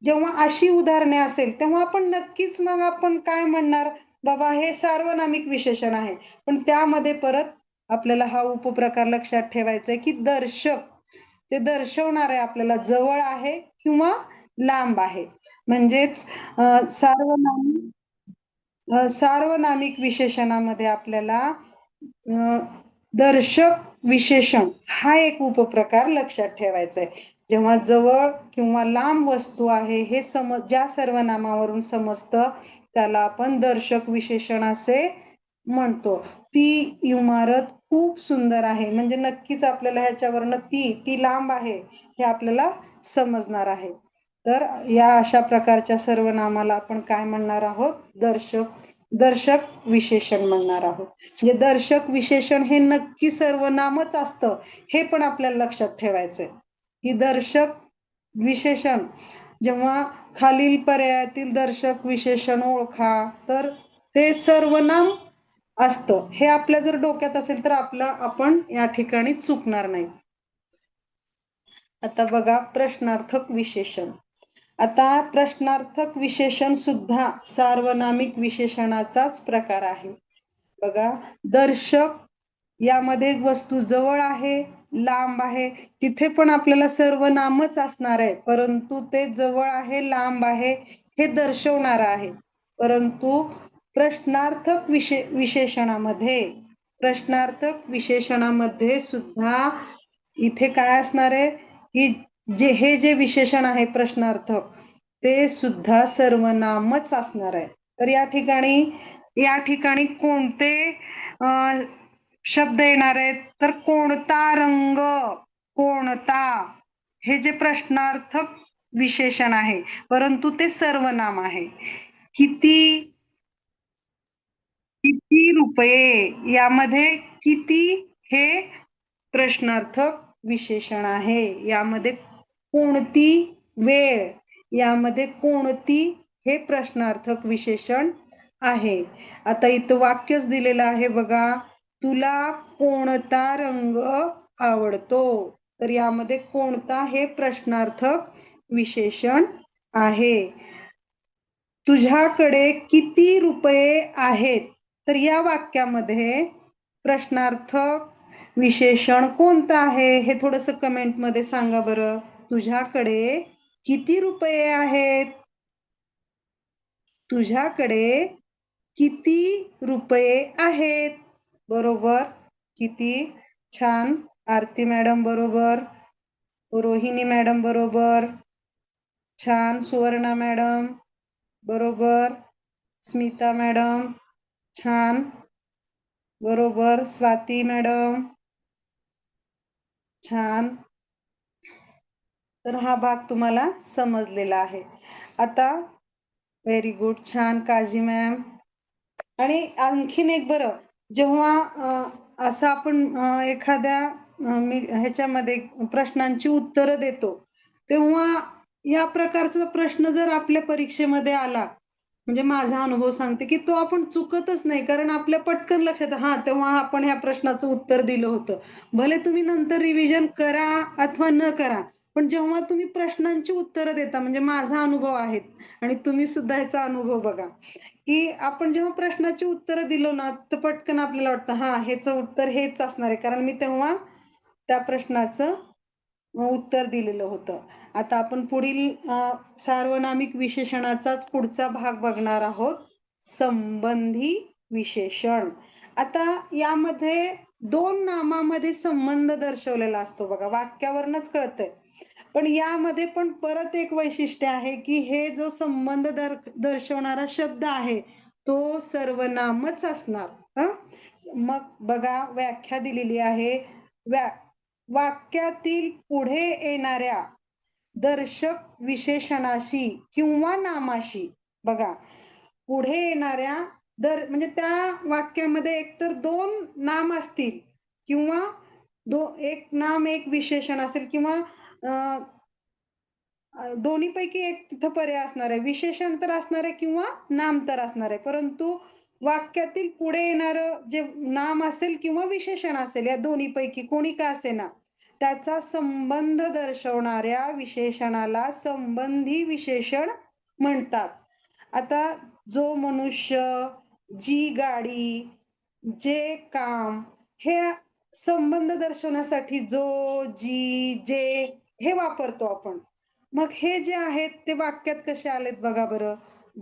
जेव्हा अशी उदाहरणे असेल तेव्हा आपण नक्कीच मग आपण काय म्हणणार, बाबा हे सार्वनामिक विशेषण आहे. पण त्यामध्ये परत आपल्याला हा उपप्रकार लक्षात ठेवायचा आहे की दर्शक, ते दर्शवणार आहे आपल्याला जवळ आहे किंवा लांब आहे. म्हणजेच सार्वनामिक विशेषणामध्ये आपल्याला दर्शक विशेषण हा एक उपप्रकार लक्षात ठेवायचा आहे. जेव्हा जवळ किंवा लांब वस्तू आहे हे ज्या सर्वनामावरून समजतं त्याला आपण दर्शक विशेषण असे म्हणतो. ती इमारत खूप सुंदर आहे, म्हणजे नक्कीच आपल्याला ह्याच्यावरनं ती लांब आहे हे आपल्याला समजणार आहे. तर या अशा प्रकारच्या सर्वनामाला आपण काय म्हणणार आहोत, दर्शक विशेषण म्हणणार आहोत. म्हणजे दर्शक विशेषण हे नक्की सर्वनामच असतं हे पण आपल्याला लक्षात ठेवायचंय की दर्शक विशेषण जेव्हा खालील पर्यायातील दर्शक विशेषण ओळखा, तर ते सर्वनाम असतं. हे आपल्या जर डोक्यात असेल तर आपण या ठिकाणी चुकणार नाही. आता बघा प्रश्नार्थक विशेषण. आता प्रश्नार्थक विशेषण सुद्धा सार्वनामिक विशेषणाचाच प्रकार आहे. बघा, दर्शक यामध्ये वस्तू जवळ आहे, लांब आहे, तिथे पण आपल्याला सर्वनामच असणार आहे, परंतु ते जवळ आहे, लांब आहे हे दर्शवणार आहे. परंतु प्रश्नार्थक विशेषणामध्ये सुद्धा इथे काय असणार आहे की हे जे विशेषण आहे प्रश्नार्थक, ते सुद्धा सर्वनामच असणार आहे. तर या ठिकाणी कोणते शब्द येणार आहेत तर कोणता रंग, कोणता, हे जे प्रश्नार्थक विशेषण आहे परंतु ते सर्वनाम आहे. किती रुपये, यामध्ये किती हे प्रश्नार्थक विशेषण आहे. यामध्ये कोणती वेळ, यामध्ये कोणती हे प्रश्नार्थक विशेषण आहे. आता इथं वाक्यच दिलेलं आहे बघा, तुला कोणता रंग आवडतो, तर यामध्ये कोणता हे प्रश्नार्थक विशेषण आहे. तुझ्याकडे किती रुपये आहेत? तर या वाक्यामध्ये प्रश्नार्थक विशेषण कोणतं आहे हे थोडस कमेंट मध्ये सांगा बरं. तुझ्याकडे किती रुपये आहेत? तुझ्याकडे किती रुपये आहेत? बरोबर. किती छान. आरती मॅडम बरोबर. रोहिणी मॅडम बरोबर. छान. सुवर्णा मॅडम बरोबर. स्मिता मॅडम छान बरोबर. स्वाती मॅडम छान. तर हा भाग तुम्हाला समजलेला आहे. आता व्हेरी गुड. छान काजी मॅम. आणि आणखीन एक बरं, जेव्हा असं आपण एखाद्या ह्याच्यामध्ये प्रश्नांची उत्तरं देतो तेव्हा या प्रकारचा प्रश्न जर आपल्या परीक्षेमध्ये आला, म्हणजे माझा अनुभव सांगते की तो आपण चुकतच नाही, कारण आपल्या पटकन लक्षात हा तेव्हा आपण ह्या प्रश्नाचं उत्तर दिलं होतं. भले तुम्ही नंतर रिव्हिजन करा अथवा न करा, पण जेव्हा तुम्ही प्रश्नांची उत्तरं देता, म्हणजे माझा अनुभव आहे आणि तुम्ही सुद्धा ह्याचा अनुभव बघा की आपण जेव्हा प्रश्नाची उत्तरं दिलो ना तर पटकन आपल्याला वाटतं हा ह्याचं उत्तर हेच असणार आहे, कारण मी तेव्हा त्या प्रश्नाचं उत्तर दिलेलं होतं. आता आपण पुढील सार्वनामिक विशेषणाचाच पुढचा भाग बघणार आहोत, संबंधी विशेषण. आता यामध्ये दोन नामामध्ये संबंध दर्शवलेला असतो बघा, वाक्यावरनच कळतंय. पण यामध्ये पण परत एक वैशिष्ट्य आहे की हे जो संबंध दर्शवणारा शब्द आहे तो सर्वनामच असणार. मग बघा व्याख्या दिलेली आहे. वाक्यातील पुढे येणाऱ्या दर्शक विशेषणाशी किंवा नामाशी, बघा पुढे येणाऱ्या म्हणजे त्या वाक्यामध्ये एकतर दोन नाम असतील किंवा एक नाम एक विशेषण असेल किंवा दोन्हीपैकी एक तिथं पर्याय असणार आहे. विशेषण तर असणार आहे किंवा नाम तर असणार आहे, परंतु वाक्यातील पुढे येणार जे नाम असेल किंवा विशेषण असेल या दोन्हीपैकी कोणी का असेना त्याचा संबंध दर्शवणाऱ्या विशेषणाला संबंधी विशेषण म्हणतात. आता जो मनुष्य, जी गाडी, जे काम, हे संबंध दर्शवण्यासाठी जो, जी, जे हे वापरतो आपण. मग हे जे आहेत ते वाक्यात कसे आलेत बघा बरं.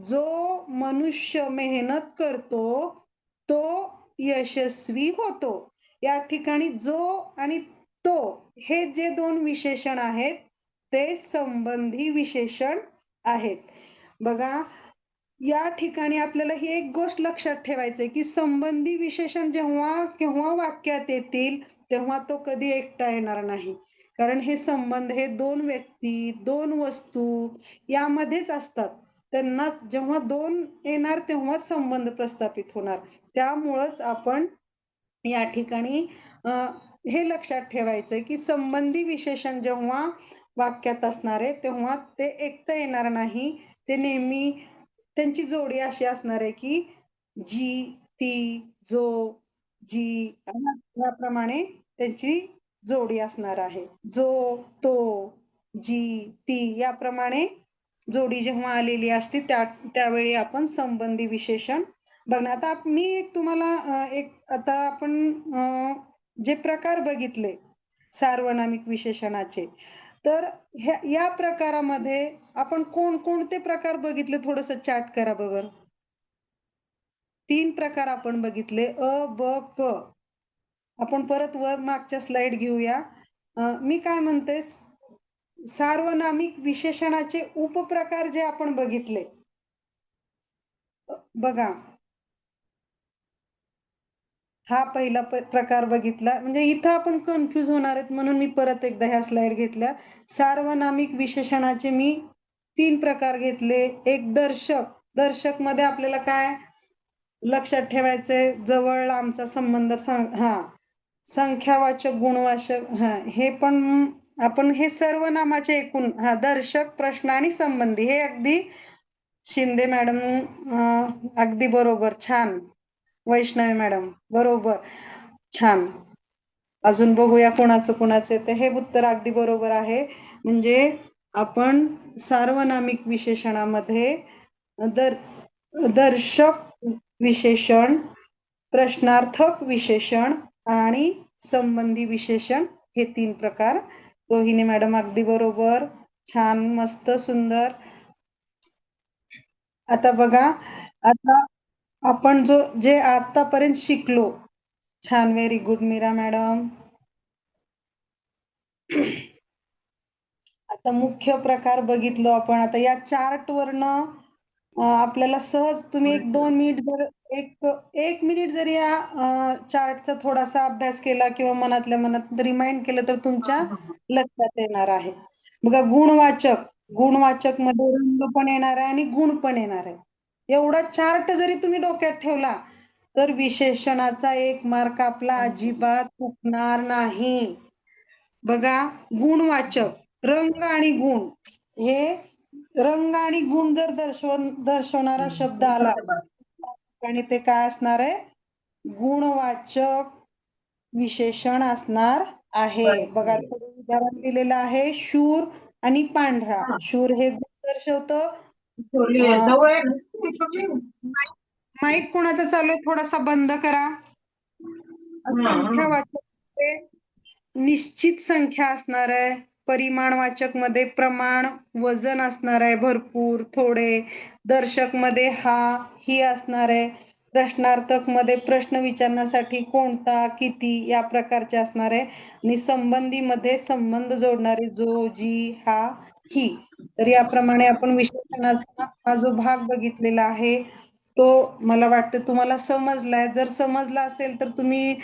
जो मनुष्य मेहनत करतो तो यशस्वी होतो. या ठिकाणी जो आणि तो हे जे दोन विशेषण आहेत ते संबंधी विशेषण आहेत. बघा या ठिकाणी आपल्याला ही एक गोष्ट लक्षात ठेवायची की संबंधी विशेषण जेव्हा केव्हा वाक्यात येतील तेव्हा तो कधी एकटा येणार नाही, कारण हे संबंध हे दोन व्यक्ती, दोन वस्तू यामध्येच असतात. त्यांना जेव्हा दोन येणार तेव्हा संबंध प्रस्थापित होणार. त्यामुळंच आपण या ठिकाणी हे लक्षात ठेवायचं की संबंधी विशेषण जेव्हा वाक्यात असणार आहे तेव्हा ते एकटं येणार नाही. ते नेहमी त्यांची जोडी अशी असणार आहे की जी, ती, जो, जी याप्रमाणे त्यांची जोडी असणार आहे. जो, तो, जी, ती याप्रमाणे जोडी जेव्हा आलेली असते त्यावेळी आपण संबंधी विशेषण बघणार. आता मी तुम्हाला एक आता आपण जे प्रकार बघितले सार्वनामिक विशेषणाचे, तर या प्रकारामध्ये आपण कोणते प्रकार बघितले थोडस चॅट करा बघा. 3 प्रकार आपण बघितले, अ, ब, क. आपण परत वर मागच्या स्लाइड घेऊया. मी काय म्हणते, सार्वनामिक विशेषणाचे उपप्रकार जे आपण बघितले बघा, हा पहिला प्रकार बघितला. म्हणजे इथं आपण कन्फ्यूज होणार आहेत म्हणून मी परत एकदा ह्या स्लाइड घेतल्या. सार्वनामिक विशेषणाचे मी 3 प्रकार घेतले. एक दर्शक मध्ये आपल्याला काय लक्षात ठेवायचंय, जवळ लांबचा संबंध, संख्यावाचक, गुणवाचक, हे पण आपण हे सर्वनामाचे एकूण दर्शक, प्रश्न आणि संबंधी हे अगदी शिंदे मॅडम अगदी बरोबर, छान. वैष्णवी मॅडम बरोबर, छान. अजून बघूया कोणाचं हे उत्तर अगदी बरोबर आहे. म्हणजे आपण सार्वनामिक विशेषणामध्ये दर्शक विशेषण, प्रश्नार्थक विशेषण आणि संबंधी विशेषण हे 3 प्रकार. रोहिणी मॅडम अगदी बरोबर, छान, मस्त, सुंदर. आता बघा, आता आपण जे आतापर्यंत शिकलो, छान, व्हेरी गुड मीरा मॅडम. आता मुख्य प्रकार बघितलो आपण. आता या चार्ट वरनं आपल्याला सहज तुम्ही 1-2 मिनिट जर एक मिनिट जर या चार्टचा थोडासा अभ्यास केला किंवा मनातल्या मनात रिमाइंड केलं तर तुमच्या लक्षात येणार आहे. बघा, गुणवाचक मध्ये रंग पण येणार आहे आणि गुण पण येणार आहे. एवढा चार्ट जरी तुम्ही डोक्यात ठेवला तर विशेषणाचा 1 मार्क आपला अजिबात चुकणार नाही. बघा, गुणवाचक रंग आणि गुण, हे रंग आणि गुण जर दर्शवणारा शब्द आला आणि ते काय असणार आहे? गुणवाचक विशेषण असणार आहे. बघा, उदाहरण दिलेलं आहे, शूर आणि पांढरा. शूर हे गुण दर्शवतं. माईक कोणाचा चालू आहे? थोडासा बंद करा. संख्यावाचक मध्ये निश्चित संख्या असणार आहे. परिमाणवाचक मध्ये प्रमाण, वजन असणार आहे, भरपूर, थोडे. दर्शक मध्ये हा, ही असणार आहे. प्रश्नार्थक मध्ये प्रश्न विचारण्यासाठी कोणता, किती या प्रकारचे असणार आहे. आणि संबंधी मध्ये संबंध जोडणारे जो, जी, हा, ही. तर याप्रमाणे आपण विशेषणाचा हा जो भाग बघितलेला आहे तो मला वाटतं तुम्हाला समजलाय. जर समजला असेल तर तुम्ही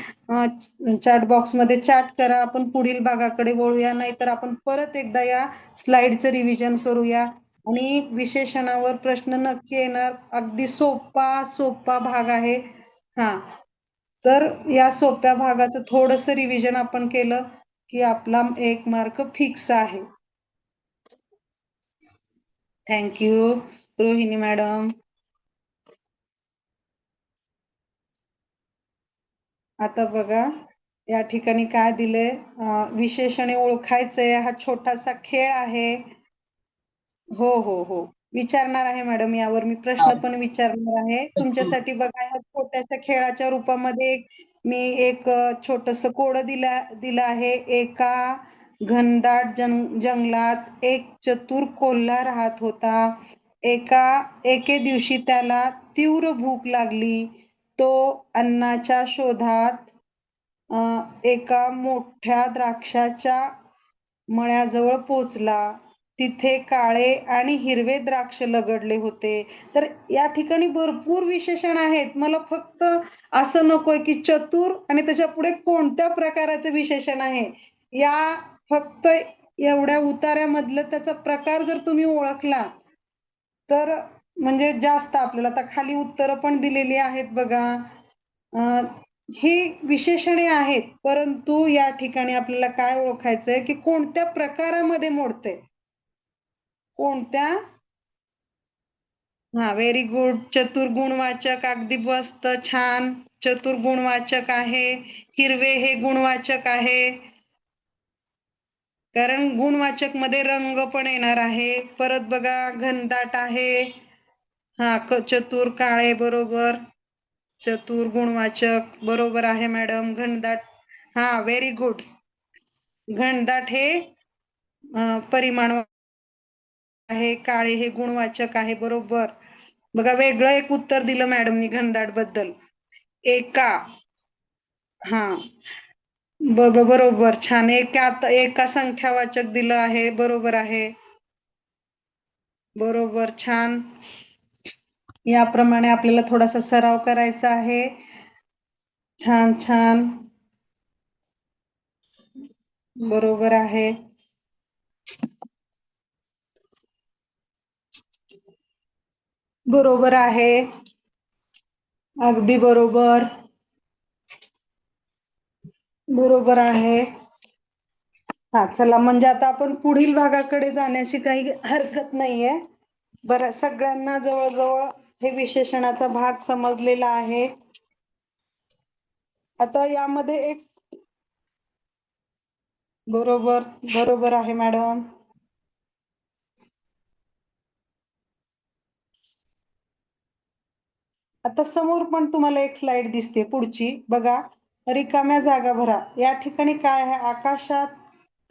चॅट बॉक्स मध्ये चॅट करा. आपण पुढील भागाकडे वळूया, नाहीतर आपण परत एकदा या स्लाइडचं रिव्हिजन करूया. आणि विशेषणावर प्रश्न नक्की येणार. अगदी सोपा भाग आहे हा. तर या सोप्या भागाचं थोडंसं रिव्हिजन आपण केलं की आपला 1 मार्क फिक्स आहे. Thank you Rohini madam. आता बघा, या ठिकाणी काय दिलंय, विशेषणे ओळखायचंय. हा छोटासा खेळ आहे. हो, विचारणार आहे मॅडम, यावर मी प्रश्न पण विचारणार आहे तुमच्यासाठी. बघा, ह्या छोट्याशा खेळाच्या रूपामध्ये मी एक छोटस कोड दिलं आहे. एका घनदाट जंगलात एक चतुर कोल्हा राहत होता. एके दिवशी त्याला तीव्र भूक लागली. तो अन्नाच्या शोधात एका मोठ्या द्राक्षाच्या मळ्याजवळ पोचला. तिथे काळे आणि हिरवे द्राक्ष लगडले होते. तर या ठिकाणी भरपूर विशेषण आहेत. मला फक्त असं नकोय की चतुर आणि त्याच्या पुढे कोणत्या प्रकाराचं विशेषण आहे, या फक्त एवढ्या उतार्यामधलं त्याचा प्रकार जर तुम्ही ओळखला तर म्हणजे जास्त आपल्याला. आता खाली उत्तरं पण दिलेली आहेत बघा. ही विशेषणे आहेत, परंतु या ठिकाणी आपल्याला काय ओळखायचंय की कोणत्या प्रकारामध्ये मोडते, कोणत्या. हा, व्हेरी गुड. चतुर गुणवाचक, अगदी मस्त, छान. चतुर गुणवाचक आहे. हिरवे हे गुणवाचक आहे, कारण गुणवाचक मध्ये रंग पण येणार आहे. परत बघा, घनदाट आहे. हा, चतुर काळे, बरोबर. चतुर गुणवाचक बरोबर आहे मॅडम. घनदाट, हा, व्हेरी गुड. घनदाट हे परिमाण आहे. काळे हे गुणवाचक आहे, बरोबर. बघा, वेगळं एक उत्तर दिलं मॅडमनी घनदाट बद्दल. एका, हा, बरोबर, छान. एका संख्यावाचक दिलं आहे, बरोबर आहे, बरोबर, छान. याप्रमाणे आपल्याला थोडासा सराव करायचा आहे. छान, बरोबर आहे. बरोबर आहे, अगदी बरोबर, बरोबर आहे. हा, चला, म्हणजे आता आपण पुढील भागाकडे जाण्याची काही हरकत नाहीये. बरं, सगळ्यांना जवळजवळ हे विशेषणाचा भाग समजलेला आहे. आता यामध्ये एक, बरोबर आहे मॅडम. आता समोर पण तुम्हाला एक स्लाइड दिसते पुढची बघा. रिकाम्या जागा भरा. या ठिकाणी काय आहे? आकाशात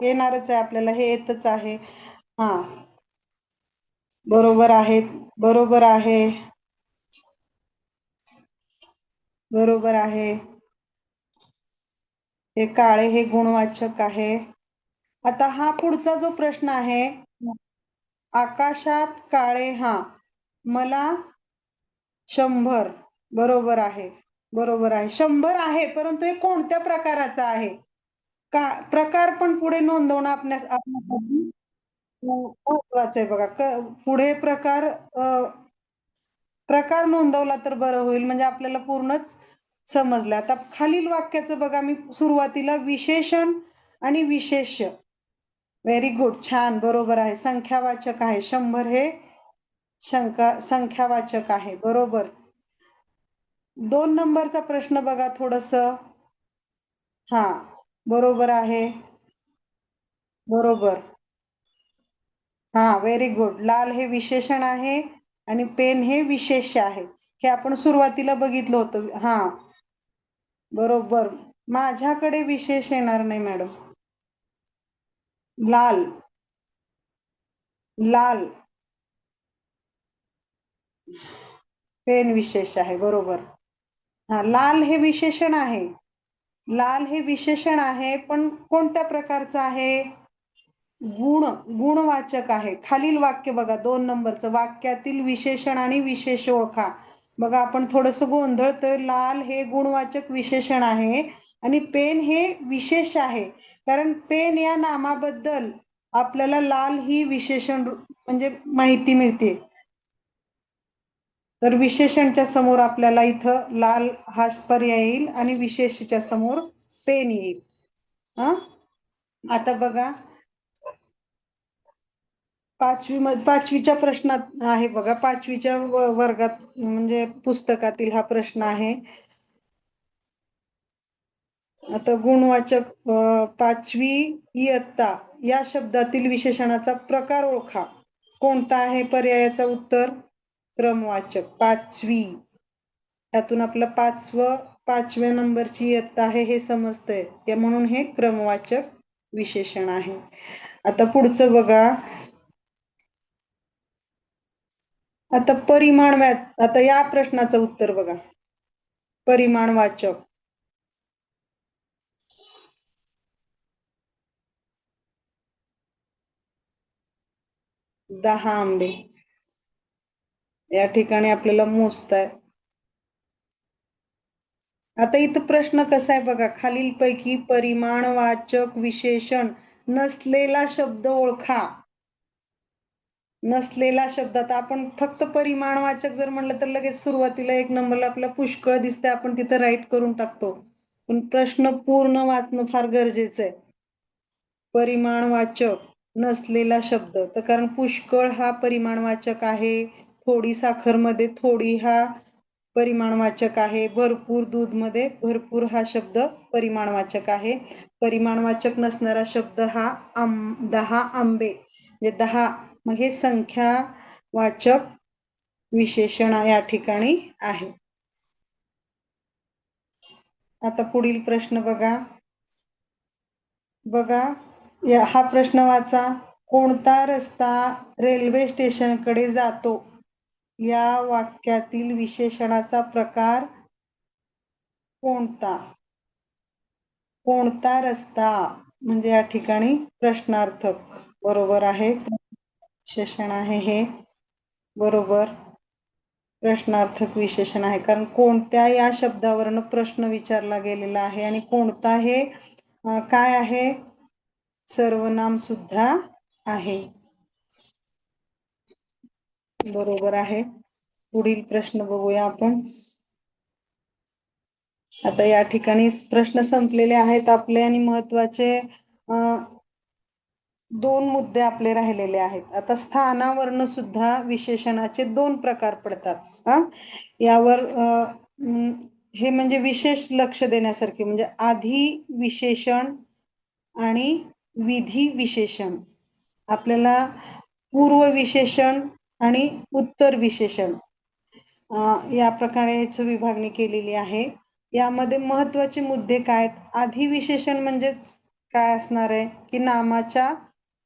येणारच आहे आपल्याला, हे येतच आहे. हा, बरोबर आहे, बरोबर आहे, बरोबर आहे. हे काळे हे गुणवाचक आहे. आता हा पुढचा जो प्रश्न आहे, आकाशात काळे, हा मला 100, बरोबर आहे, बरोबर आहे. 100 आहे, परंतु हे कोणत्या प्रकाराचा आहे? प्रकार पण पुढे नोंदवणं आपल्यासाठी महत्वाचं आहे बघा. पुढे प्रकार नोंदवला तर बरं होईल, म्हणजे आपल्याला पूर्णच समजलं. आता खालील वाक्याचं बघा, मी सुरुवातीला विशेषण आणि विशेष्य. व्हेरी गुड, छान, बरोबर आहे. संख्यावाचक आहे. 100 हे संख्यावाचक आहे, बरोबर. 2 नंबरचा प्रश्न बघा थोडस. हा, बरोबर आहे, बरोबर. हा, व्हेरी गुड. लाल हे विशेषण आहे आणि पेन हे विशेष्य आहे. हे आपण सुरुवातीला बघितलं होतं. हा, बरोबर. माझ्याकडे विशेष येणार नाही मॅडम. लाल, लाल पेन विशेष आहे, बरोबर. हा, लाल हे विशेषण आहे. लाल हे विशेषण आहे, पण कोणत्या प्रकारचं आहे? गुणवाचक आहे. खालील वाक्य बघा, 2 नंबरचं. वाक्यातील विशेषण आणि विशेष ओळखा. बघा, आपण थोडस गोंधळतोय. लाल हे गुणवाचक विशेषण आहे आणि पेन हे विशेष आहे, कारण पेन या नामाबद्दल आपल्याला लाल ही विशेषण म्हणजे माहिती मिळते. तर विशेषणच्या समोर आपल्याला इथं लाल हा पर्याय येईल आणि विशेषच्या समोर पेन येईल. हा, आता बघा, पाचवीच्या प्रश्नात आहे बघा. पाचवीच्या वर्गात म्हणजे पुस्तकातील हा प्रश्न आहे. आता गुणवाचक 5वी इयत्ता या शब्दातील विशेषणाचा प्रकार ओळखा. कोणता आहे पर्यायाचा उत्तर? क्रमवाचक. 5वी, त्यातून आपलं 5व्या नंबरची इयत्ता आहे हे समजतंय, म्हणून हे क्रमवाचक विशेषण आहे. आता पुढचं बघा. आता आता या प्रश्नाचं उत्तर बघा. परिमाणवाचक. 10 आंबे या ठिकाणी आपल्याला मोजताय. आता इथं प्रश्न कसा आहे बघा. खालीलपैकी परिमाणवाचक विशेषण नसलेला शब्द ओळखा. नसलेला शब्द. आता आपण फक्त परिमाणवाचक जर म्हणलं तर लगेच सुरुवातीला 1 नंबरला आपल्याला पुष्कळ दिसते, आपण तिथं राईट करून टाकतो. पण प्रश्न पूर्ण वाचणं फार गरजेचं आहे. परिमाणवाचक नसलेला शब्द, तर कारण पुष्कळ हा परिमाणवाचक आहे. थोडी साखर मध्ये थोडी हा परिमाणवाचक आहे. भरपूर दूध मध्ये भरपूर हा शब्द परिमाणवाचक आहे. परिमाणवाचक नसणारा शब्द हा 10 आंबे, म्हणजे 10, मग हे संख्यावाचक विशेषण या ठिकाणी आहे. आता पुढील प्रश्न बघा. हा प्रश्न वाचा. कोणता रस्ता रेल्वे स्टेशनकडे जातो? या वाक्यातील विशेषणाचा प्रकार कोणता? कोणता रस्ता म्हणजे या ठिकाणी प्रश्नार्थक, बरोबर आहे. विशेषण आहे हे, बरोबर. प्रश्नार्थक विशेषण आहे, कारण कोणत्या या शब्दावरून प्रश्न विचारला गेलेला आहे आणि कोणता हे काय आहे? सर्वनाम सुद्धा आहे, बरोबर आहे. पुढील प्रश्न बघूया आपण. आता या ठिकाणी प्रश्न संपलेले आहेत आपले आणि महत्वाचे 2 मुद्दे आपले राहिलेले आहेत. आता स्थानावरून सुद्धा विशेषणाचे 2 प्रकार पडतात. यावर हे म्हणजे विशेष लक्ष देण्यासारखे, म्हणजे आधी विशेषण आणि विधी विशेषण. आपल्याला पूर्व विशेषण आणि उत्तर विशेषण. या प्रकारे ह्याची विभागणी केलेली आहे. यामध्ये महत्वाचे मुद्दे काय आहेत? आधी विशेषण म्हणजेच काय असणार आहे की नामाच्या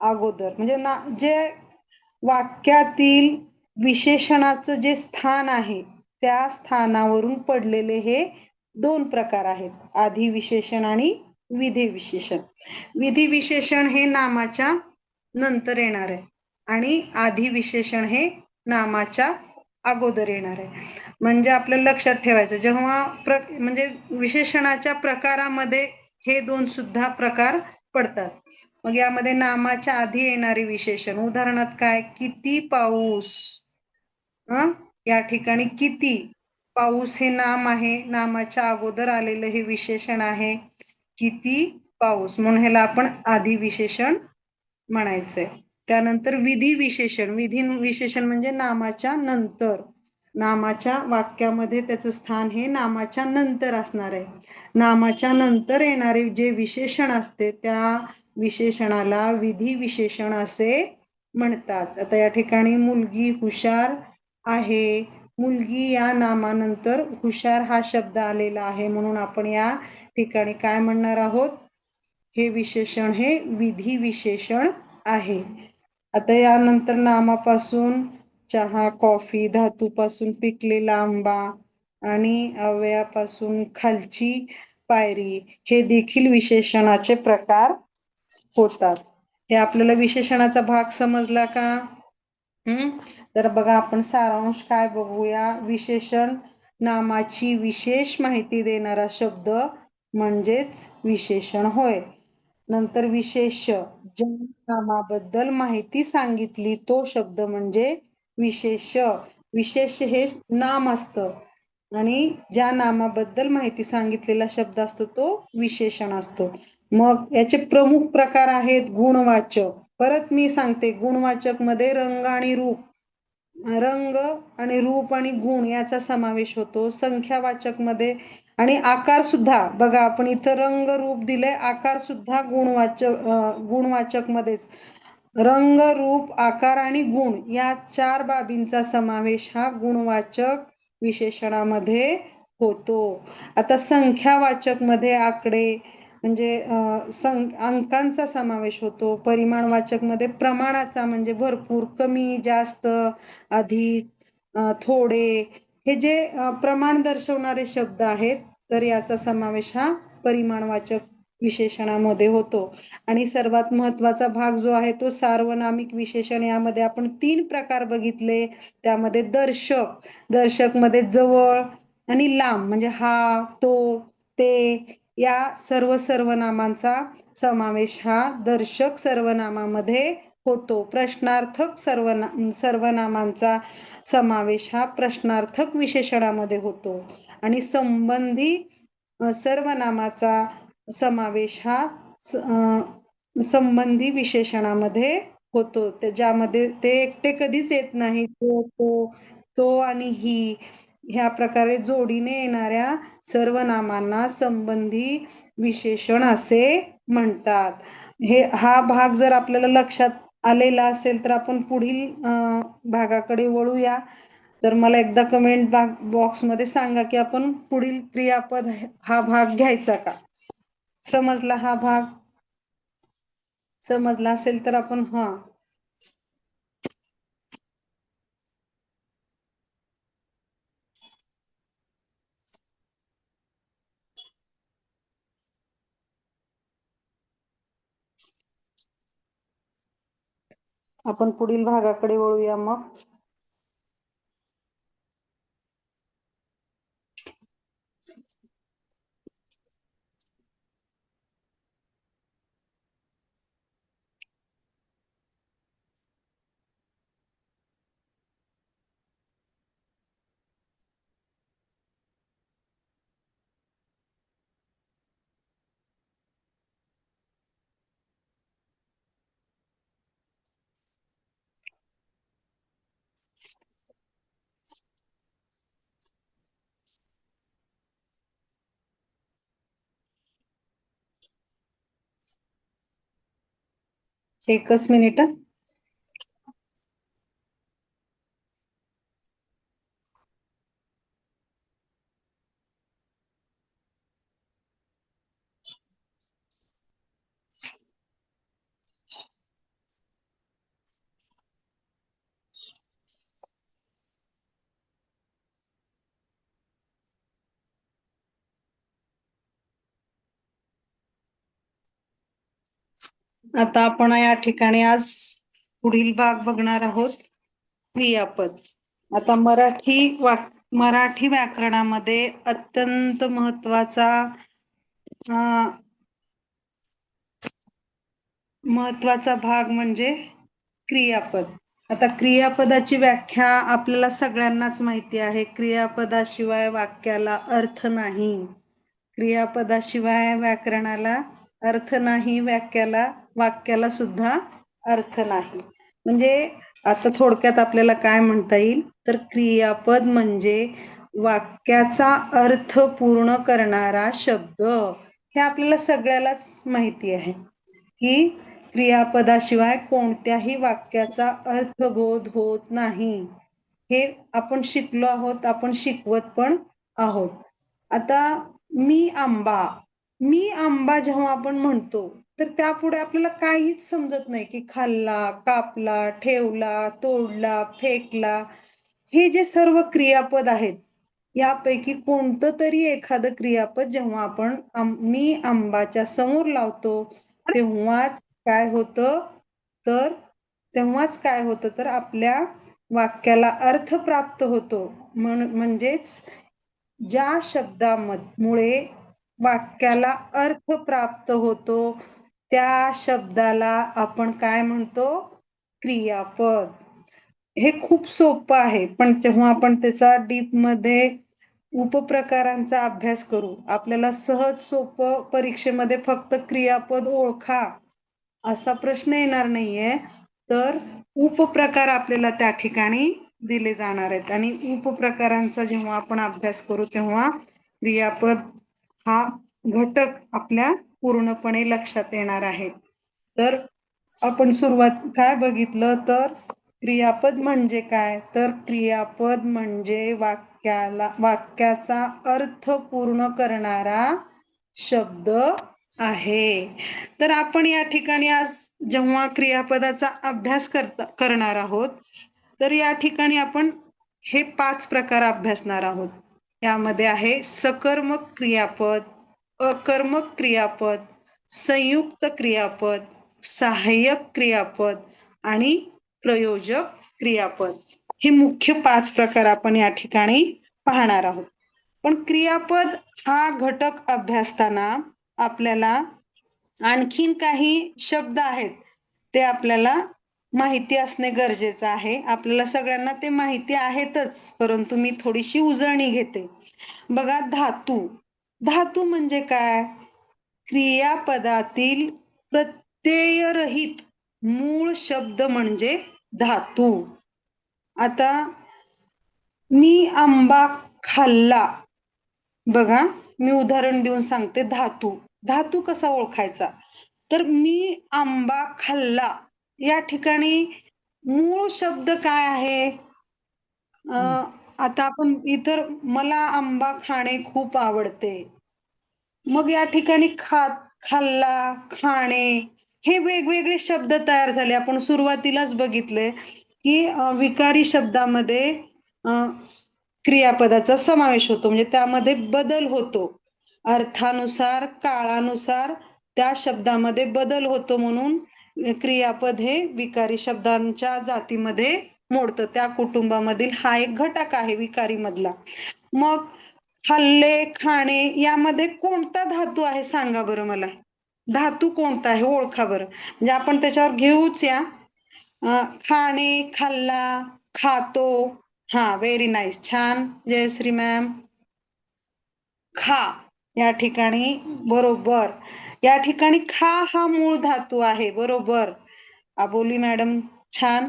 अगोदर म्हणजे जे वाक्यातील विशेषणाचं जे स्थान आहे त्या स्थानावरून पडलेले हे दोन प्रकार आहेत, आधी विशेषण आणि विधी विशेषण. विधी विशेषण हे नामाच्या नंतर येणार आहे आणि आधी विशेषण हे नामाच्या अगोदर येणार आहे. म्हणजे आपल्याला लक्षात ठेवायचं जेव्हा म्हणजे विशेषणाच्या प्रकारामध्ये हे दोन सुद्धा प्रकार पडतात. मग यामध्ये नामाच्या आधी येणारे विशेषण उदाहरणार्थ काय? किती पाऊस. या ठिकाणी किती पाऊस हे नाम आहे, नामाच्या अगोदर आलेलं हे विशेषण आहे किती पाऊस, म्हणून ह्याला आपण आधी विशेषण म्हणायचंय. त्यानंतर विधी विशेषण. विधी विशेषण म्हणजे नामाच्या नंतर, नामाच्या वाक्यामध्ये त्याचं स्थान हे नामाच्या नंतर असणार आहे. नामाच्या नंतर येणारे जे विशेषण असते त्या विशेषणाला विधी विशेषण असे म्हणतात. आता या ठिकाणी मुलगी हुशार आहे, मुलगी या नामानंतर हुशार हा शब्द आलेला आहे, म्हणून आपण या ठिकाणी काय म्हणणार आहोत? हे विशेषण हे विधी विशेषण आहे. आता यानंतर नामापासून चहा, कॉफी, धातूपासून पिकलेला आंबा आणि अव्ययापासून खालची पायरी हे देखील विशेषणाचे प्रकार होतात. हे आपल्याला विशेषणाचा भाग समजला का? तर बघा आपण सारांश काय बघूया. विशेषण नामाची विशेष माहिती देणारा शब्द म्हणजेच विशेषण होय. नंतर विशेष्य, ज्या नामाबद्दल माहिती सांगितली तो शब्द म्हणजे विशेष्य. विशेष्य हे नाम असतं आणि ज्या नामाबद्दल माहिती सांगितलेला शब्द असतो तो विशेषण असतो. मग याचे प्रमुख प्रकार आहेत गुणवाचक. परत मी सांगते, गुणवाचक मध्ये रंग आणि रूप, रंग आणि रूप आणि गुण याचा समावेश होतो. संख्यावाचक मध्ये आणि आकार सुद्धा, बघा आपण इथं रंग रूप दिले, आकार सुद्धा गुणवाचक मध्येच. रंग, रूप, आकार आणि गुण या 4 बाबींचा समावेश हा गुणवाचक विशेषणामध्ये होतो. आता संख्यावाचक मध्ये आकडे म्हणजे अंकांचा समावेश होतो. परिमाणवाचक मध्ये प्रमाणाचा म्हणजे भरपूर, कमी, जास्त, अधिक, थोडे हे जे प्रमाण दर्शवणारे शब्द आहेत तर याचा समावेश हा परिमाणवाचक विशेषणामध्ये होतो. आणि सर्वात महत्वाचा भाग जो आहे तो सार्वनामिक विशेषण. यामध्ये आपण 3 प्रकार बघितले. त्यामध्ये दर्शक, दर्शक मध्ये जवळ आणि लांब म्हणजे हा, तो, ते या सर्व सर्वनामांचा समावेश हा दर्शक सर्वनामामध्ये होतो. प्रश्नार्थक सर्वनामांचा समावेश हा प्रश्नार्थक विशेषणामध्ये होतो आणि संबंधी सर्वनामाचा समावेश हा संबंधी विशेषणामध्ये होतो. ज्यामध्ये ते एकटे कधीच येत नाही. तो आणि ही ह्या प्रकारे जोडीने येणाऱ्या सर्वनामांना संबंधी विशेषण असे म्हणतात. हा भाग जर आपल्याला लक्षात आलेला असेल तर आपण पुढील भागाकडे वळूया. तर मला एकदा कमेंट बॉक्स मध्ये सांगा की आपण पुढील क्रियापद हा भाग घ्यायचा का? समजला हा भाग? समजला असेल तर आपण आपण पुढील भागाकडे वळूया मग. एकच मिनिट. आता आपण या ठिकाणी आज पुढील भाग बघणार आहोत, क्रियापद. आता मराठी व्याकरणामध्ये अत्यंत महत्वाचा भाग म्हणजे क्रियापद. आता क्रियापदाची व्याख्या आपल्याला सगळ्यांनाच माहिती आहे. क्रियापदाशिवाय वाक्याला अर्थ नाही. क्रियापदाशिवाय व्याकरणाला अर्थ नाही, वाक्याला सुद्धा अर्थ नाही. म्हणजे आता थोडक्यात आपल्याला काय म्हणता येईल, तर क्रियापद म्हणजे वाक्याचा अर्थ पूर्ण करणारा शब्द. हे आपल्याला सगळ्यालाच माहिती आहे की क्रियापदाशिवाय कोणत्याही वाक्याचा अर्थबोध होत नाही. हे आपण शिकलो आहोत, आपण शिकवत पण आहोत. आता मी आंबा जेव्हा आपण म्हणतो, तर त्यापुढे आपल्याला काहीच समजत नाही की खाल्ला, कापला, ठेवला, तोडला, फेकला, हे जे सर्व क्रियापद आहेत, यापैकी कोणतं तरी एखादं क्रियापद जेव्हा आपण मी आंबाच्या समोर लावतो, तेव्हाच काय होतं तर आपल्या वाक्याला अर्थ प्राप्त होतो. म्हणजेच ज्या शब्दामुळे वाक्याला अर्थ प्राप्त होतो, त्या शब्दाला आपण काय म्हणतो, क्रियापद. हे खूप सोपं आहे, पण जेव्हा आपण त्याचा डीप मध्ये उपप्रकारांचा अभ्यास करू, आपल्याला सहज सोपं परीक्षेमध्ये फक्त क्रियापद ओळखा असा प्रश्न येणार नाहीये, तर उपप्रकार आपल्याला त्या ठिकाणी दिले जाणार आहेत. आणि उपप्रकारांचा जेव्हा आपण अभ्यास करू, तेव्हा क्रियापद हा घटक आपल्या पूर्णपणे लक्षात येणार आहे. तर आपण सुरुवात काय बघितलं, तर क्रियापद म्हणजे काय, तर क्रियापद म्हणजे वाक्याचा अर्थ पूर्ण करणारा शब्द आहे. तर आपण या ठिकाणी आज जेव्हा क्रियापदाचा अभ्यास करणार आहोत, तर या ठिकाणी आपण हे 5 प्रकार अभ्यासणार आहोत. यामध्ये आहे सकर्मक क्रियापद, अकर्मक क्रियापद, संयुक्त क्रियापद, सहाय्यक क्रियापद आणि प्रयोजक क्रियापद. हे मुख्य 5 प्रकार आपण या ठिकाणी पाहणार आहोत. पण क्रियापद हा घटक अभ्यासताना आपल्याला आणखीन काही शब्द आहेत, ते आपल्याला माहिती असणे गरजेचं आहे. आपल्याला सगळ्यांना ते माहिती आहेतच, परंतु मी थोडीशी उजळणी घेते. बघा, धातू म्हणजे काय, क्रियापदातील प्रत्ययरहित मूळ शब्द म्हणजे धातू. आता मी आंबा खाल्ला, बघा मी उदाहरण देऊन सांगते. धातू कसा ओळखायचा, तर मी आंबा खाल्ला या ठिकाणी मूळ शब्द काय आहे, आता आपण इतर, मला आंबा खाणे खूप आवडते. मग या ठिकाणी खाल्ला, खाणे, हे वेगवेगळे शब्द तयार झाले. आपण सुरुवातीलाच बघितले की विकारी शब्दामध्ये क्रियापदाचा समावेश होतो, म्हणजे त्यामध्ये बदल होतो. अर्थानुसार, काळानुसार त्या शब्दामध्ये बदल होतो, म्हणून क्रियापद हे विकारी शब्दांच्या जातीमध्ये मोडतं. त्या कुटुंबामधील हा एक घटक आहे विकारी मधला. मग खाल्ले, खाणे, यामध्ये कोणता धातू आहे सांगा बरं मला. धातू कोणता आहे ओळखा बरं, म्हणजे आपण त्याच्यावर घेऊच या. खाणे, खाल्ला, खातो. हा, व्हेरी नाईस, छान जयश्री मॅम. खा या ठिकाणी बरोबर, या ठिकाणी खा हा मूळ धातू आहे, बरोबर अबोली मॅडम, छान.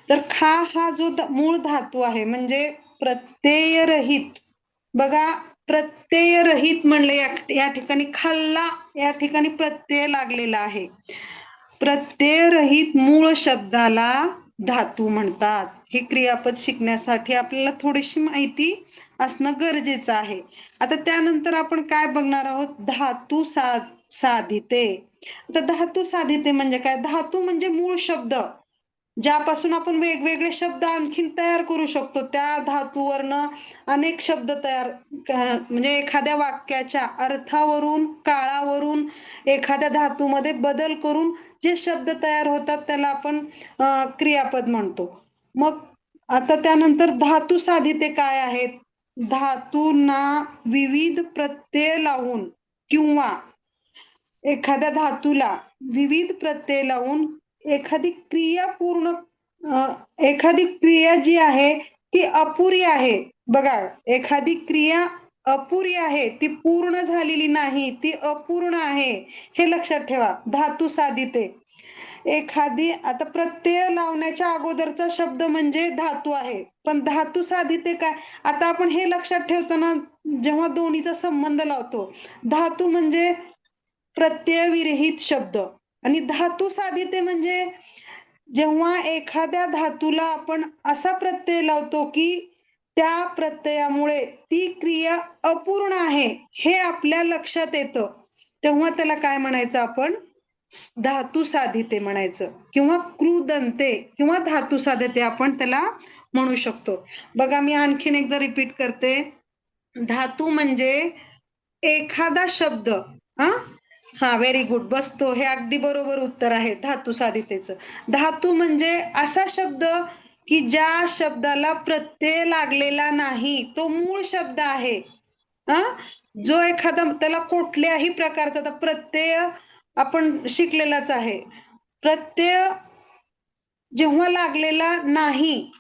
तर खा हा जो मूळ धातू आहे, म्हणजे प्रत्ययरहित. बघा, प्रत्ययरहित म्हणले, या ठिकाणी खाल्ला या ठिकाणी प्रत्यय लागलेला आहे. प्रत्ययरहित मूळ शब्दाला धातू म्हणतात. हे क्रियापद शिकण्यासाठी आपल्याला थोडीशी माहिती असणं गरजेचं आहे. आता त्यानंतर आपण काय बघणार आहोत, धातू साधिते. आता धातू साधिते म्हणजे काय, धातू म्हणजे मूळ शब्द, ज्यापासून आपण वेगवेगळे शब्द आणखीन तयार करू शकतो. त्या धातूवरनं अनेक शब्द तयार म्हणजे एखाद्या वाक्याच्या अर्थावरून, काळावरून एखाद्या धातूमध्ये बदल करून जे शब्द तयार होतात त्याला आपण क्रियापद म्हणतो. मग आता त्यानंतर धातू साधिते काय आहेत? धातूंना विविध प्रत्यय लावून किंवा एखाद्या धातूला विविध प्रत्यय लावून एखादी क्रिया पूर्ण एखादी क्रिया जी आहे ती अपुरी आहे. बघा, एखादी क्रिया अपुरी आहे, ती पूर्ण झालेली नाही, ती अपूर्ण आहे, हे लक्षात ठेवा. धातू साधिते. एखादी आता प्रत्यय लावण्याच्या अगोदरचा शब्द म्हणजे धातू आहे, पण धातू साधिते काय? आता आपण हे लक्षात ठेवताना जेव्हा दोन्हीचा संबंध लावतो, धातू म्हणजे प्रत्ययविरहित शब्द आणि धातू साधिते म्हणजे जेव्हा एखाद्या धातूला आपण असा प्रत्यय लावतो की त्या प्रत्ययामुळे ती क्रिया अपूर्ण आहे हे आपल्या लक्षात येतं, तेव्हा त्याला काय म्हणायचं आपण? धातू साधिते म्हणायचं किंवा कृदंते किंवा धातू साधिते आपण त्याला म्हणू शकतो. बघा, मी आणखीन एकदा रिपीट करते. धातू म्हणजे एखादा शब्द, हा व्हेरी गुड, बसतो, हे अगदी बरोबर उत्तर आहे धातू साधितेचं. धातू म्हणजे असा शब्द की ज्या शब्दाला प्रत्यय लागलेला नाही, तो मूळ शब्द आहे. जो एखादा त्याला कुठल्याही प्रकारचा प्रत्यय आपण शिकलेलाच आहे. प्रत्यय जेव्हा लागलेला नाही,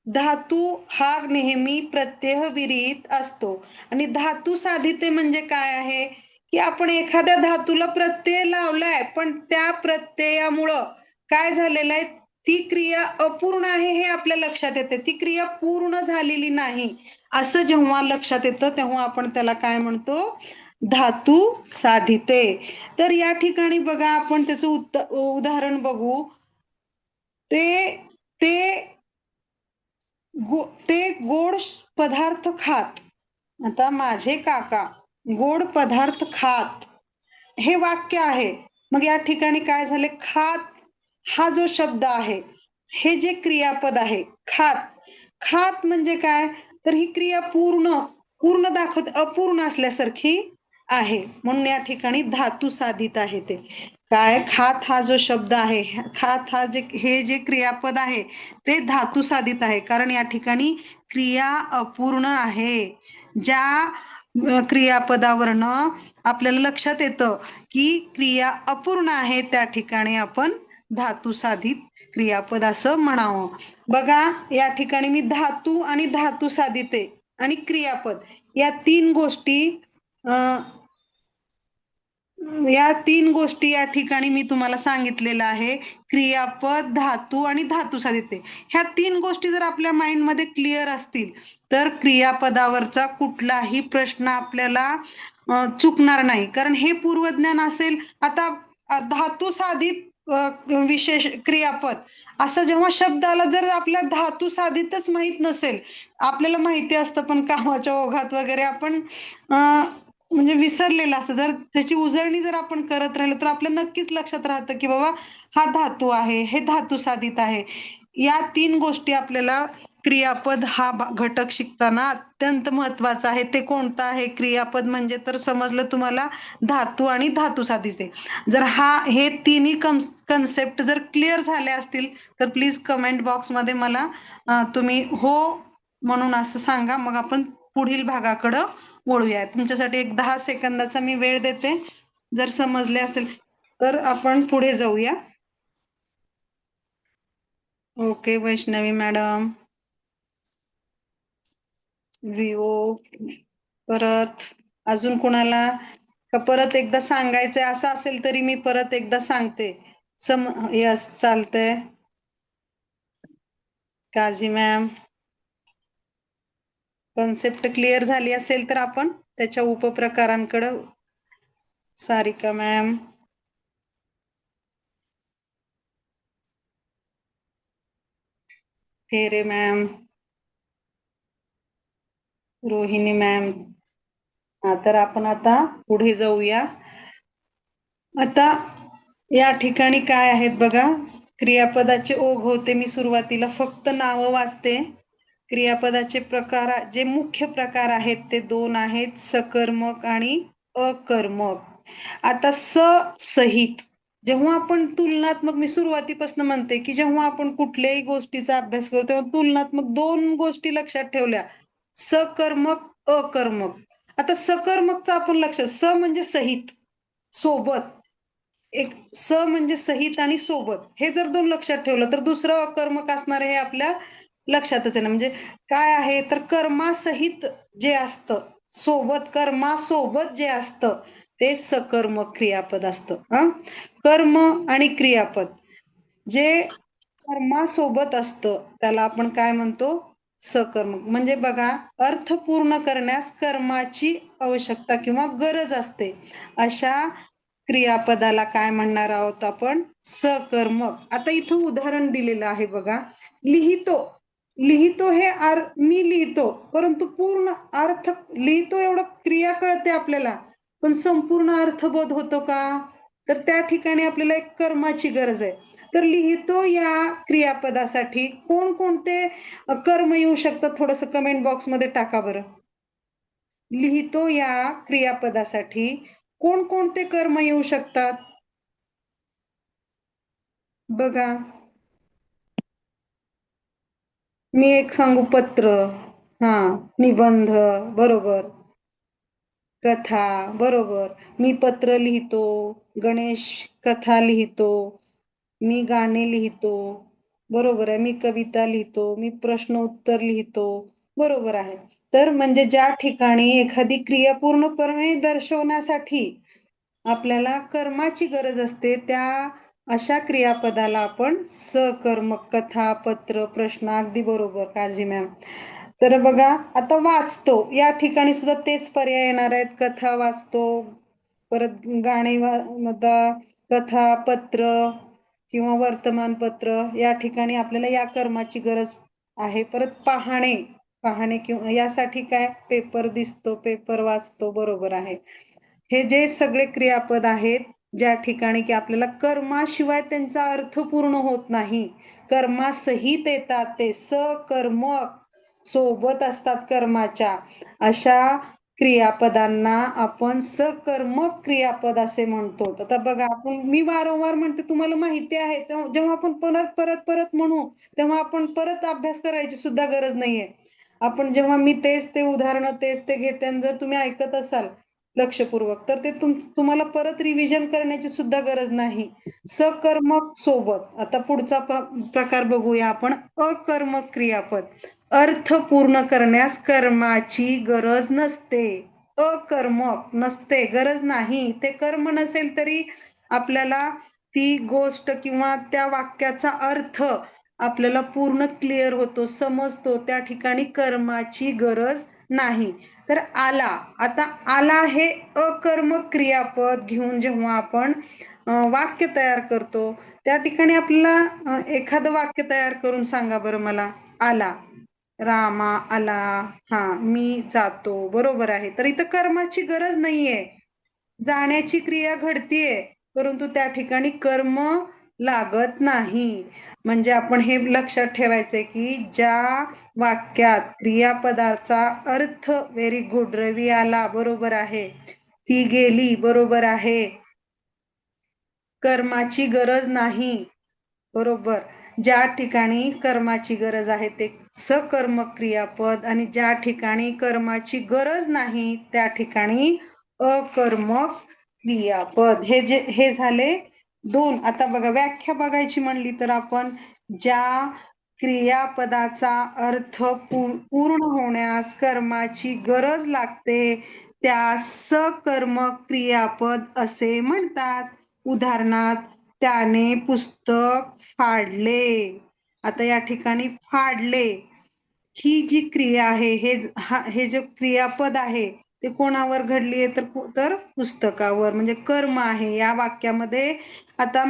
धातू हा नेहमी प्रत्यय विरहित असतो. आणि धातू साधिते म्हणजे काय आहे की आपण एखाद्या धातूला प्रत्यय लावलाय, पण त्या प्रत्ययामुळं काय झालेलं आहे, ती क्रिया अपूर्ण आहे हे आपल्या लक्षात येते, ती क्रिया पूर्ण झालेली नाही असं जेव्हा लक्षात येतं तेव्हा आपण त्याला काय म्हणतो? धातू साधिते. तर या ठिकाणी बघा, आपण त्याचं उदाहरण बघू. ते गोड पदार्थ खात. आता माझे काका गोड पदार्थ खात, हे वाक्य आहे. मग या ठिकाणी काय झाले? खात हा जो शब्द आहे, हे जे क्रियापद आहे खात, खात म्हणजे काय? तर ही क्रिया पूर्ण दाखवत अपूर्ण असल्यासारखी आहे, म्हणून या ठिकाणी धातू साधित आहे. ते काय? खात हा जो शब्द आहे, खात हा हे जे क्रियापद आहे ते धातू साधित आहे, कारण या ठिकाणी क्रिया अपूर्ण आहे. ज्या क्रियापदावरनं आपल्याला लक्षात येतं की क्रिया अपूर्ण आहे, त्या ठिकाणी आपण धातू साधित क्रियापद असं म्हणावं. बघा, या ठिकाणी मी धातू आणि धातू साधिते आणि क्रियापद या तीन गोष्टी या ठिकाणी मी तुम्हाला सांगितलेलं आहे. क्रियापद, धातू आणि धातू साधिते, ह्या तीन गोष्टी जर आपल्या माइंडमध्ये क्लिअर असतील तर क्रियापदावरचा कुठलाही प्रश्न आपल्याला चुकणार नाही, कारण हे पूर्वज्ञान असेल. आता धातू साधित विशेष क्रियापद असं जेव्हा शब्द आला, जर आपल्या धातू साधितच माहित नसेल, आपल्याला माहिती असतं पण कामाच्या ओघात वगैरे आपण म्हणजे विसरलेलं असतं, जर त्याची उजळणी जर आपण करत राहिलो तर आपल्या नक्कीच लक्षात राहतं की बाबा हा धातू आहे, हे धातू साधित आहे. या तीन गोष्टी आपल्याला क्रियापद हा घटक शिकताना अत्यंत महत्वाचा आहे. ते कोणतं आहे क्रियापद म्हणजे? तर समजलं तुम्हाला, धातू आणि धातू साधिते. जर हे तिन्ही कन्सेप्ट जर क्लिअर झाले असतील तर प्लीज कमेंट बॉक्समध्ये मला तुम्ही हो म्हणून असं सांगा, मग आपण पुढील भागाकडं वळूया. तुमच्यासाठी एक 10 सेकंदाचा मी वेळ देते. जर समजले असेल तर आपण पुढे जाऊया. ओके, वैष्णवी मॅडम, विवो, परत अजून कोणाला का परत एकदा सांगायचंय असं असेल तरी मी परत एकदा सांगते. यस, चालतंय. काजी मॅम, कॉन्सेप्ट क्लिअर झाली असेल तर आपण त्याच्या उपप्रकारांकडे. सारिका मॅम, फेरे मॅम, रोहिणी मॅम. तर आपण आता पुढे जाऊया. आता या ठिकाणी काय आहेत बघा, क्रियापदाचे ओघ होते. मी सुरुवातीला फक्त नावं वाचते. क्रियापदाचे प्रकार, जे मुख्य प्रकार आहेत ते 2 आहेत, सकर्मक आणि अकर्मक. आता सहित, जेव्हा आपण तुलनात्मक, मी सुरुवातीपासून म्हणते की जेव्हा आपण कुठल्याही गोष्टीचा अभ्यास करतो तेव्हा तुलनात्मक 2 गोष्टी लक्षात ठेवल्या, सकर्मक, अकर्मक. आता सकर्मकचा आपण लक्षात, म्हणजे सहित, सोबत, एक म्हणजे सहित आणि सोबत, हे जर 2 लक्षात ठेवलं तर दुसरं अकर्मक असणार हे आपल्या लक्षातच आहे. म्हणजे काय आहे तर कर्मासहित जे असतं, सोबत, कर्मासोबत जे असतं ते सकर्मक क्रियापद असतं. कर्म आणि क्रियापद जे कर्मासोबत असतं त्याला आपण काय म्हणतो, सकर्मक. म्हणजे बघा, अर्थ पूर्ण करण्यास कर्माची आवश्यकता किंवा गरज असते अशा क्रियापदाला काय म्हणणार आहोत आपण, सकर्मक. आता इथं उदाहरण दिलेलं आहे बघा, लिहितो. लिहितो हे मी लिहितो, परंतु पूर्ण अर्थ, लिहितो एवढं क्रिया कळते आपल्याला, पण संपूर्ण अर्थबोध होतो का, तर त्या ठिकाणी आपल्याला एक कर्माची गरज आहे. तर लिहितो या क्रियापदासाठी कोणकोणते कर्म येऊ शकतात, थोडस कमेंट बॉक्स मध्ये टाका बरं. लिहितो या क्रियापदासाठी कोणकोणते कर्म येऊ शकतात बघा. मी एक सांगू, पत्र, निबंध, बरोबर, कथा, बरोबर, मी पत्र लिहितो, गणेश कथा लिहितो, मी गाणे लिहितो, बरोबर आहे, मी कविता लिहितो, मी प्रश्न उत्तर लिहितो, बरोबर आहे. तर म्हणजे ज्या ठिकाणी एखादी क्रिया पूर्णपणे दर्शवण्यासाठी आपल्याला कर्माची गरज असते त्या अशा क्रियापदाला आपण सकर्मक, कथा, पत्र, प्रश्न, अगदी बरोबर काझी मॅम. तर बघा, आता वाचतो या ठिकाणी सुद्धा तेच पर्याय येणार आहेत, कथा वाचतो, परत गाणे कथा, पत्र किंवा वर्तमानपत्र, या ठिकाणी आपल्याला या कर्माची गरज आहे. परत पाहणे किंवा यासाठी काय, पेपर दिसतो, पेपर वाचतो, बरोबर आहे. हे जे सगळे क्रियापद आहेत ज्या ठिकाणी की आपल्याला कर्माशिवाय त्यांचा अर्थ पूर्ण होत नाही, कर्मासहित येतात, ते सकर्मक, सोबत असतात कर्माच्या, अशा क्रियापदांना आपण सकर्मक क्रियापद असे म्हणतो. आता बघा, मी वारंवार म्हणते, तुम्हाला माहिती आहे, जेव्हा आपण परत परत परत म्हणू तेव्हा आपण परत अभ्यास करायची सुद्धा गरज नाहीये. आपण जेव्हा मी ते उदाहरण तेच घेते आणि जर तुम्ही ऐकत असाल लक्षपूर्वक तर ते तुम्हाला परत रिव्हिजन करण्याची सुद्धा गरज नाही. सकर्मक, सोबत. आता पुढचा प्रकार बघूया आपण, अकर्मक क्रियापद. अर्थ पूर्ण करण्यास कर्माची गरज नसते. अकर्मक नसते, गरज नाही. ते कर्म नसेल तरी आपल्याला ती गोष्ट किंवा त्या वाक्याचा अर्थ आपल्याला पूर्ण क्लिअर होतो, समजतो, त्या ठिकाणी कर्माची गरज नाही. तर आला, आता आला हे अकर्मक क्रियापद घेऊन जेव्हा आपण वाक्य तयार करतो, त्या ठिकाणी आपल्याला एखादं वाक्य तयार करून सांगा बरं मला. आला, रामा आला, मी जातो, बरोबर आहे. तर इथं कर्माची गरज नाहीये, जाण्याची क्रिया घडतीये, परंतु त्या ठिकाणी कर्म लागत नाही. म्हणजे आपण हे लक्षात ठेवायचंय की ज्या वाक्यात क्रियापदाचा अर्थ, व्हेरी गुड रवी, आला, बरोबर आहे, ती गेली, बरोबर आहे, कर्माची गरज नाही, बरोबर. ज्या ठिकाणी कर्माची गरज आहे ते सकर्मक क्रियापद, आणि ज्या ठिकाणी कर्माची गरज नाही त्या ठिकाणी अकर्मक क्रियापद. हे झाले 2. आता बघा, व्याख्या बघायची म्हणली तर आपण, ज्या क्रियापदाचा अर्थ पूर्ण होण्यास कर्माची गरज लागते त्यास सकर्मक क्रियापद असे म्हणतात. उदाहरणार्थ, त्याने पुस्तक फाडले. आता या ठिकाणी फाडले ही जी क्रिया आहे, हे जे क्रियापद आहे ते कोणावर घडली आहे तर पुस्तकावर, म्हणजे कर्म आहे या वाक्यामध्ये. आता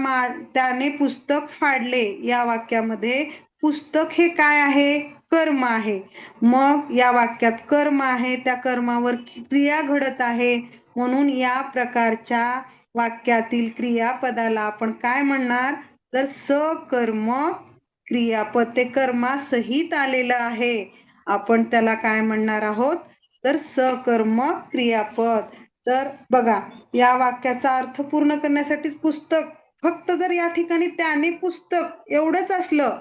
त्याने पुस्तक फाडले या वाक्यामध्ये पुस्तक हे काय आहे, कर्म आहे. मग या वाक्यात कर्म आहे, त्या कर्मावर क्रिया घडत आहे, म्हणून या प्रकारच्या वाक्यातील क्रियापदाला आपण काय म्हणणार, तर सकर्मक क्रियापद ते कर्मासहित आलेलं आहे. आपण त्याला काय म्हणणार आहोत, तर सकर्मक क्रियापद. तर बघा, या वाक्याचा अर्थ पूर्ण करण्यासाठी पुस्तक, फक्त जर या ठिकाणी त्याने पुस्तक एवढंच असलं,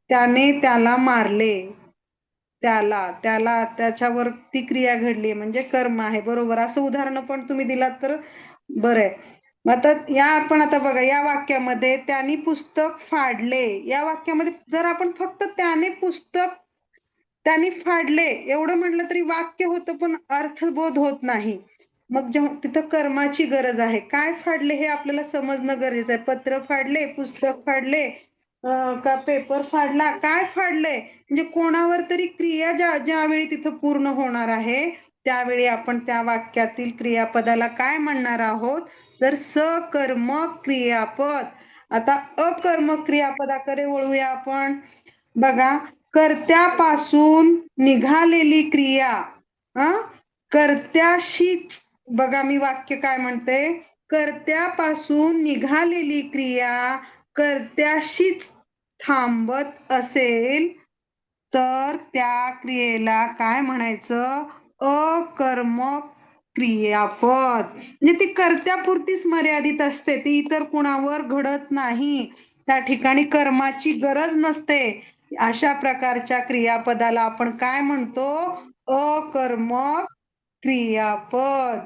त्याने त्याला मारले, त्याला त्याच्यावर ती क्रिया घडली म्हणजे कर्म आहे, बरोबर. असं उदाहरण पण तुम्ही दिलात तर बरं आहे. आता आपण आता बघा, या वाक्यामध्ये त्यांनी पुस्तक फाडले, या वाक्यामध्ये जर आपण फक्त त्यांनी फाडले एवढं म्हटलं तरी वाक्य होतं, पण अर्थबोध होत नाही. मग जेव्हा तिथं कर्माची गरज आहे, काय फाडले हे आपल्याला समजणं गरजेचं आहे. पत्र फाडले, पुस्तक फाडले, का पेपर फाडला, काय फाडले, म्हणजे कोणावर तरी क्रिया ज्यावेळी तिथं पूर्ण होणार आहे, त्यावेळी आपण त्या वाक्यातील क्रियापदाला काय म्हणणार आहोत, तर सकर्मक क्रियापद. आता अकर्मक क्रियापदाकडे वळूया आपण. बघा, कर्त्यापासून निघालेली क्रिया, कर्त्याशीच, बघा मी वाक्य काय म्हणते, कर्त्यापासून निघालेली क्रिया कर्त्याशीच थांबत असेल तर त्या क्रियेला काय म्हणायचं, अकर्मक क्रियापद. म्हणजे ती कर्त्यापुरतीच मर्यादित असते, ती इतर कुणावर घडत नाही, त्या ठिकाणी कर्माची गरज नसते. अशा प्रकारच्या क्रियापदाला आपण काय म्हणतो, अकर्मक क्रियापद.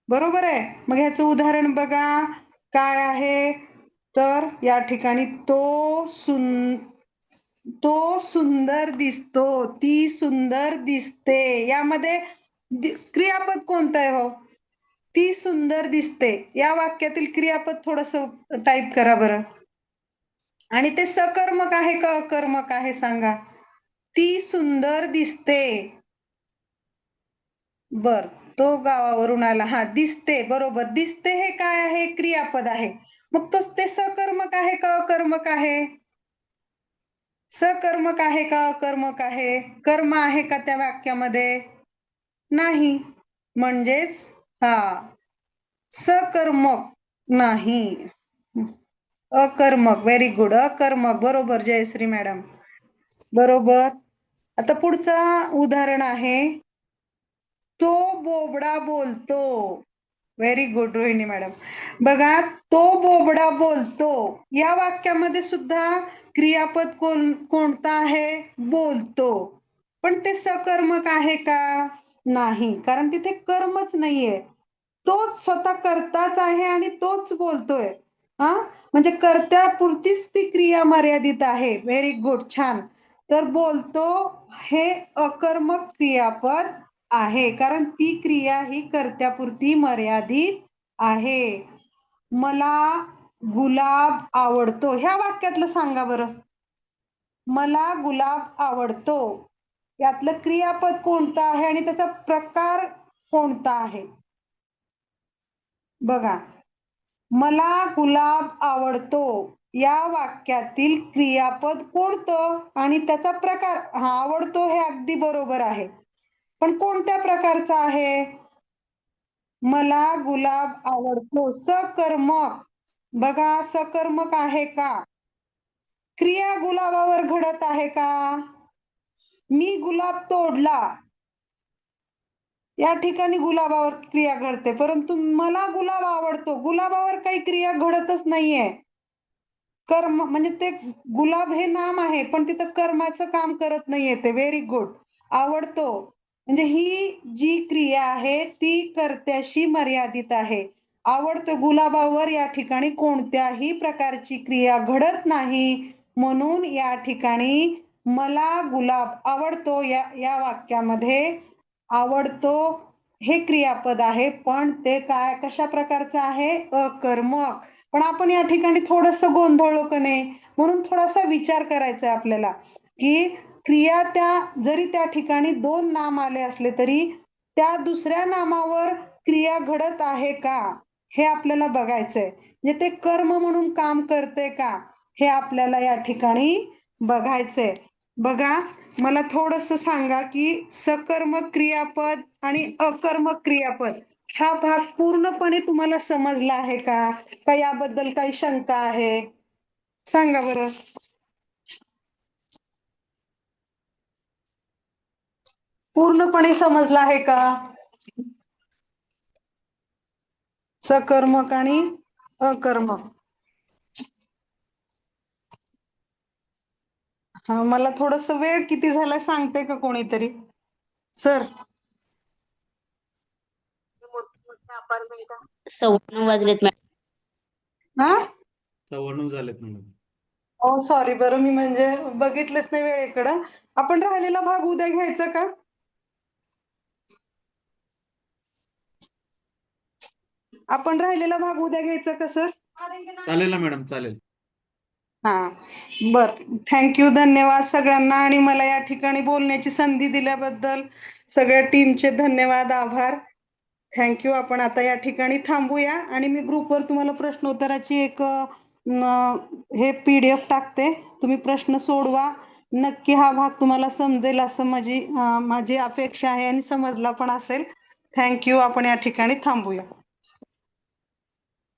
बरोबर आहे. मग ह्याचं उदाहरण बघा काय आहे, तर या ठिकाणी तो सुंदर दिसतो, ती सुंदर दिसते, यामध्ये क्रियापद कोणतं आहे हो, ती सुंदर दिसते. या वाक्यातील क्रियापद थोडस टाईप करा बरं, आणि ते सकर्मक आहे का अकर्मक आहे सांगा. ती सुंदर दिसते, बर, तो गावावरून आला, दिसते, बरोबर. दिसते हे काय आहे, क्रियापद आहे. मग ते सकर्मक आहे का अकर्मक आहे, सकर्मक आहे का अकर्मक आहे, कर्म आहे का त्या वाक्यामध्ये, नाही. म्हणजेच सकर्मक नाही, अकर्मक. व्हेरी गुड, अकर्मक, बरोबर जयश्री मॅडम, बरोबर. आता पुढचं उदाहरण आहे, तो बोबडा बोलतो. Very good Rohini madam. बघा, तो बोबडा बोलतो, या वाक्यामध्ये सुद्धा क्रियापद कोणता आहे, बोलतो. पण ते सकर्मक आहे का, नाही, कारण तिथे कर्मच नाहीये, तोच स्वतः कर्ताच आहे आणि तोच बोलतोय. म्हणजे कर्त्यापुरतीच ती क्रिया मर्यादित आहे. व्हेरी गुड, छान. तर बोलतो हे अकर्मक क्रियापद आहे, कारण ती क्रिया ही कर्त्यापुरती मर्यादित आहे. मला गुलाब आवडतो, ह्या वाक्यातलं सांगा बरं, मला गुलाब आवडतो, यातलं क्रियापद कोणतं आहे आणि त्याचा प्रकार कोणता आहे. बघा, मला गुलाब आवडतो या वाक्यातील क्रियापद कोणतं आणि त्याचा प्रकार, आवडतो हे अगदी बरोबर आहे, पण कोणत्या प्रकारचा आहे, मला गुलाब आवडतो, सकर्मक. बघा, सकर्मक आहे का, क्रिया गुलाबावर घडत आहे का, मी गुलाब तोडला, या ठिकाणी गुलाबावर क्रिया घडते, परंतु मला गुलाब आवडतो, गुलाबावर काही क्रिया घडतच नाहीये. कर्म म्हणजे ते गुलाब हे नाम आहे, पण तिथं कर्माचं काम करत नाहीये ते. व्हेरी गुड, आवडतो म्हणजे ही जी क्रिया आहे ती कर्त्याशी मर्यादित आहे. आवडतो, गुलाबावर या ठिकाणी कोणत्याही प्रकारची क्रिया घडत नाही, म्हणून या ठिकाणी मला गुलाब आवडतो या वाक्यामध्ये आवडतो हे क्रियापद आहे, पण ते काय, कशा प्रकारचं आहे, अकर्मक. पण आपण या ठिकाणी थोडस गोंधळलो का नाही, म्हणून थोडासा विचार करायचा आहे आपल्याला, की क्रिया जरी त्या ठिकाणी दोन नाम आले असले तरी त्या दुसऱ्या नामावर क्रिया घडत आहे का, हे आपल्याला बघायचंय. म्हणजे ते कर्म म्हणून काम करते का, हे आपल्याला या ठिकाणी बघायचंय. बघा, मला थोडस सांगा की सकर्मक क्रियापद आणि अकर्मक क्रियापद हा भाग पूर्णपणे तुम्हाला समजला आहे का, याबद्दल काही शंका आहे. सांगा बरं. पूर्णपणे समजलं आहे का? सकर्मक आणि अकर्मक. हा, मला थोडस वेळ किती झाला सांगते का कोणीतरी? सर. 9:15 वाजलेत मॅडम. हा 9:15 झालेत मॅडम. ओ सॉरी, बरं मी म्हणजे बघितलंच नाही वेळेकडं. आपण राहिलेला भाग उद्या घ्यायचा का? आपण राहिलेला भाग उद्या घ्यायचा का सर? चालेल ना मॅडम, चालेल. हा, बर. थँक्यू, धन्यवाद सगळ्यांना. आणि मला या ठिकाणी बोलण्याची संधी दिल्याबद्दल सगळ्या टीमचे धन्यवाद, आभार. थँक्यू. आपण आता या ठिकाणी थांबूया आणि मी ग्रुपवर तुम्हाला प्रश्नोत्तराची एक हे PDF टाकते. तुम्ही प्रश्न सोडवा. नक्की हा भाग तुम्हाला समजेल असं माझी अपेक्षा आहे आणि समजला पण असेल. थँक्यू. आपण या ठिकाणी थांबूया.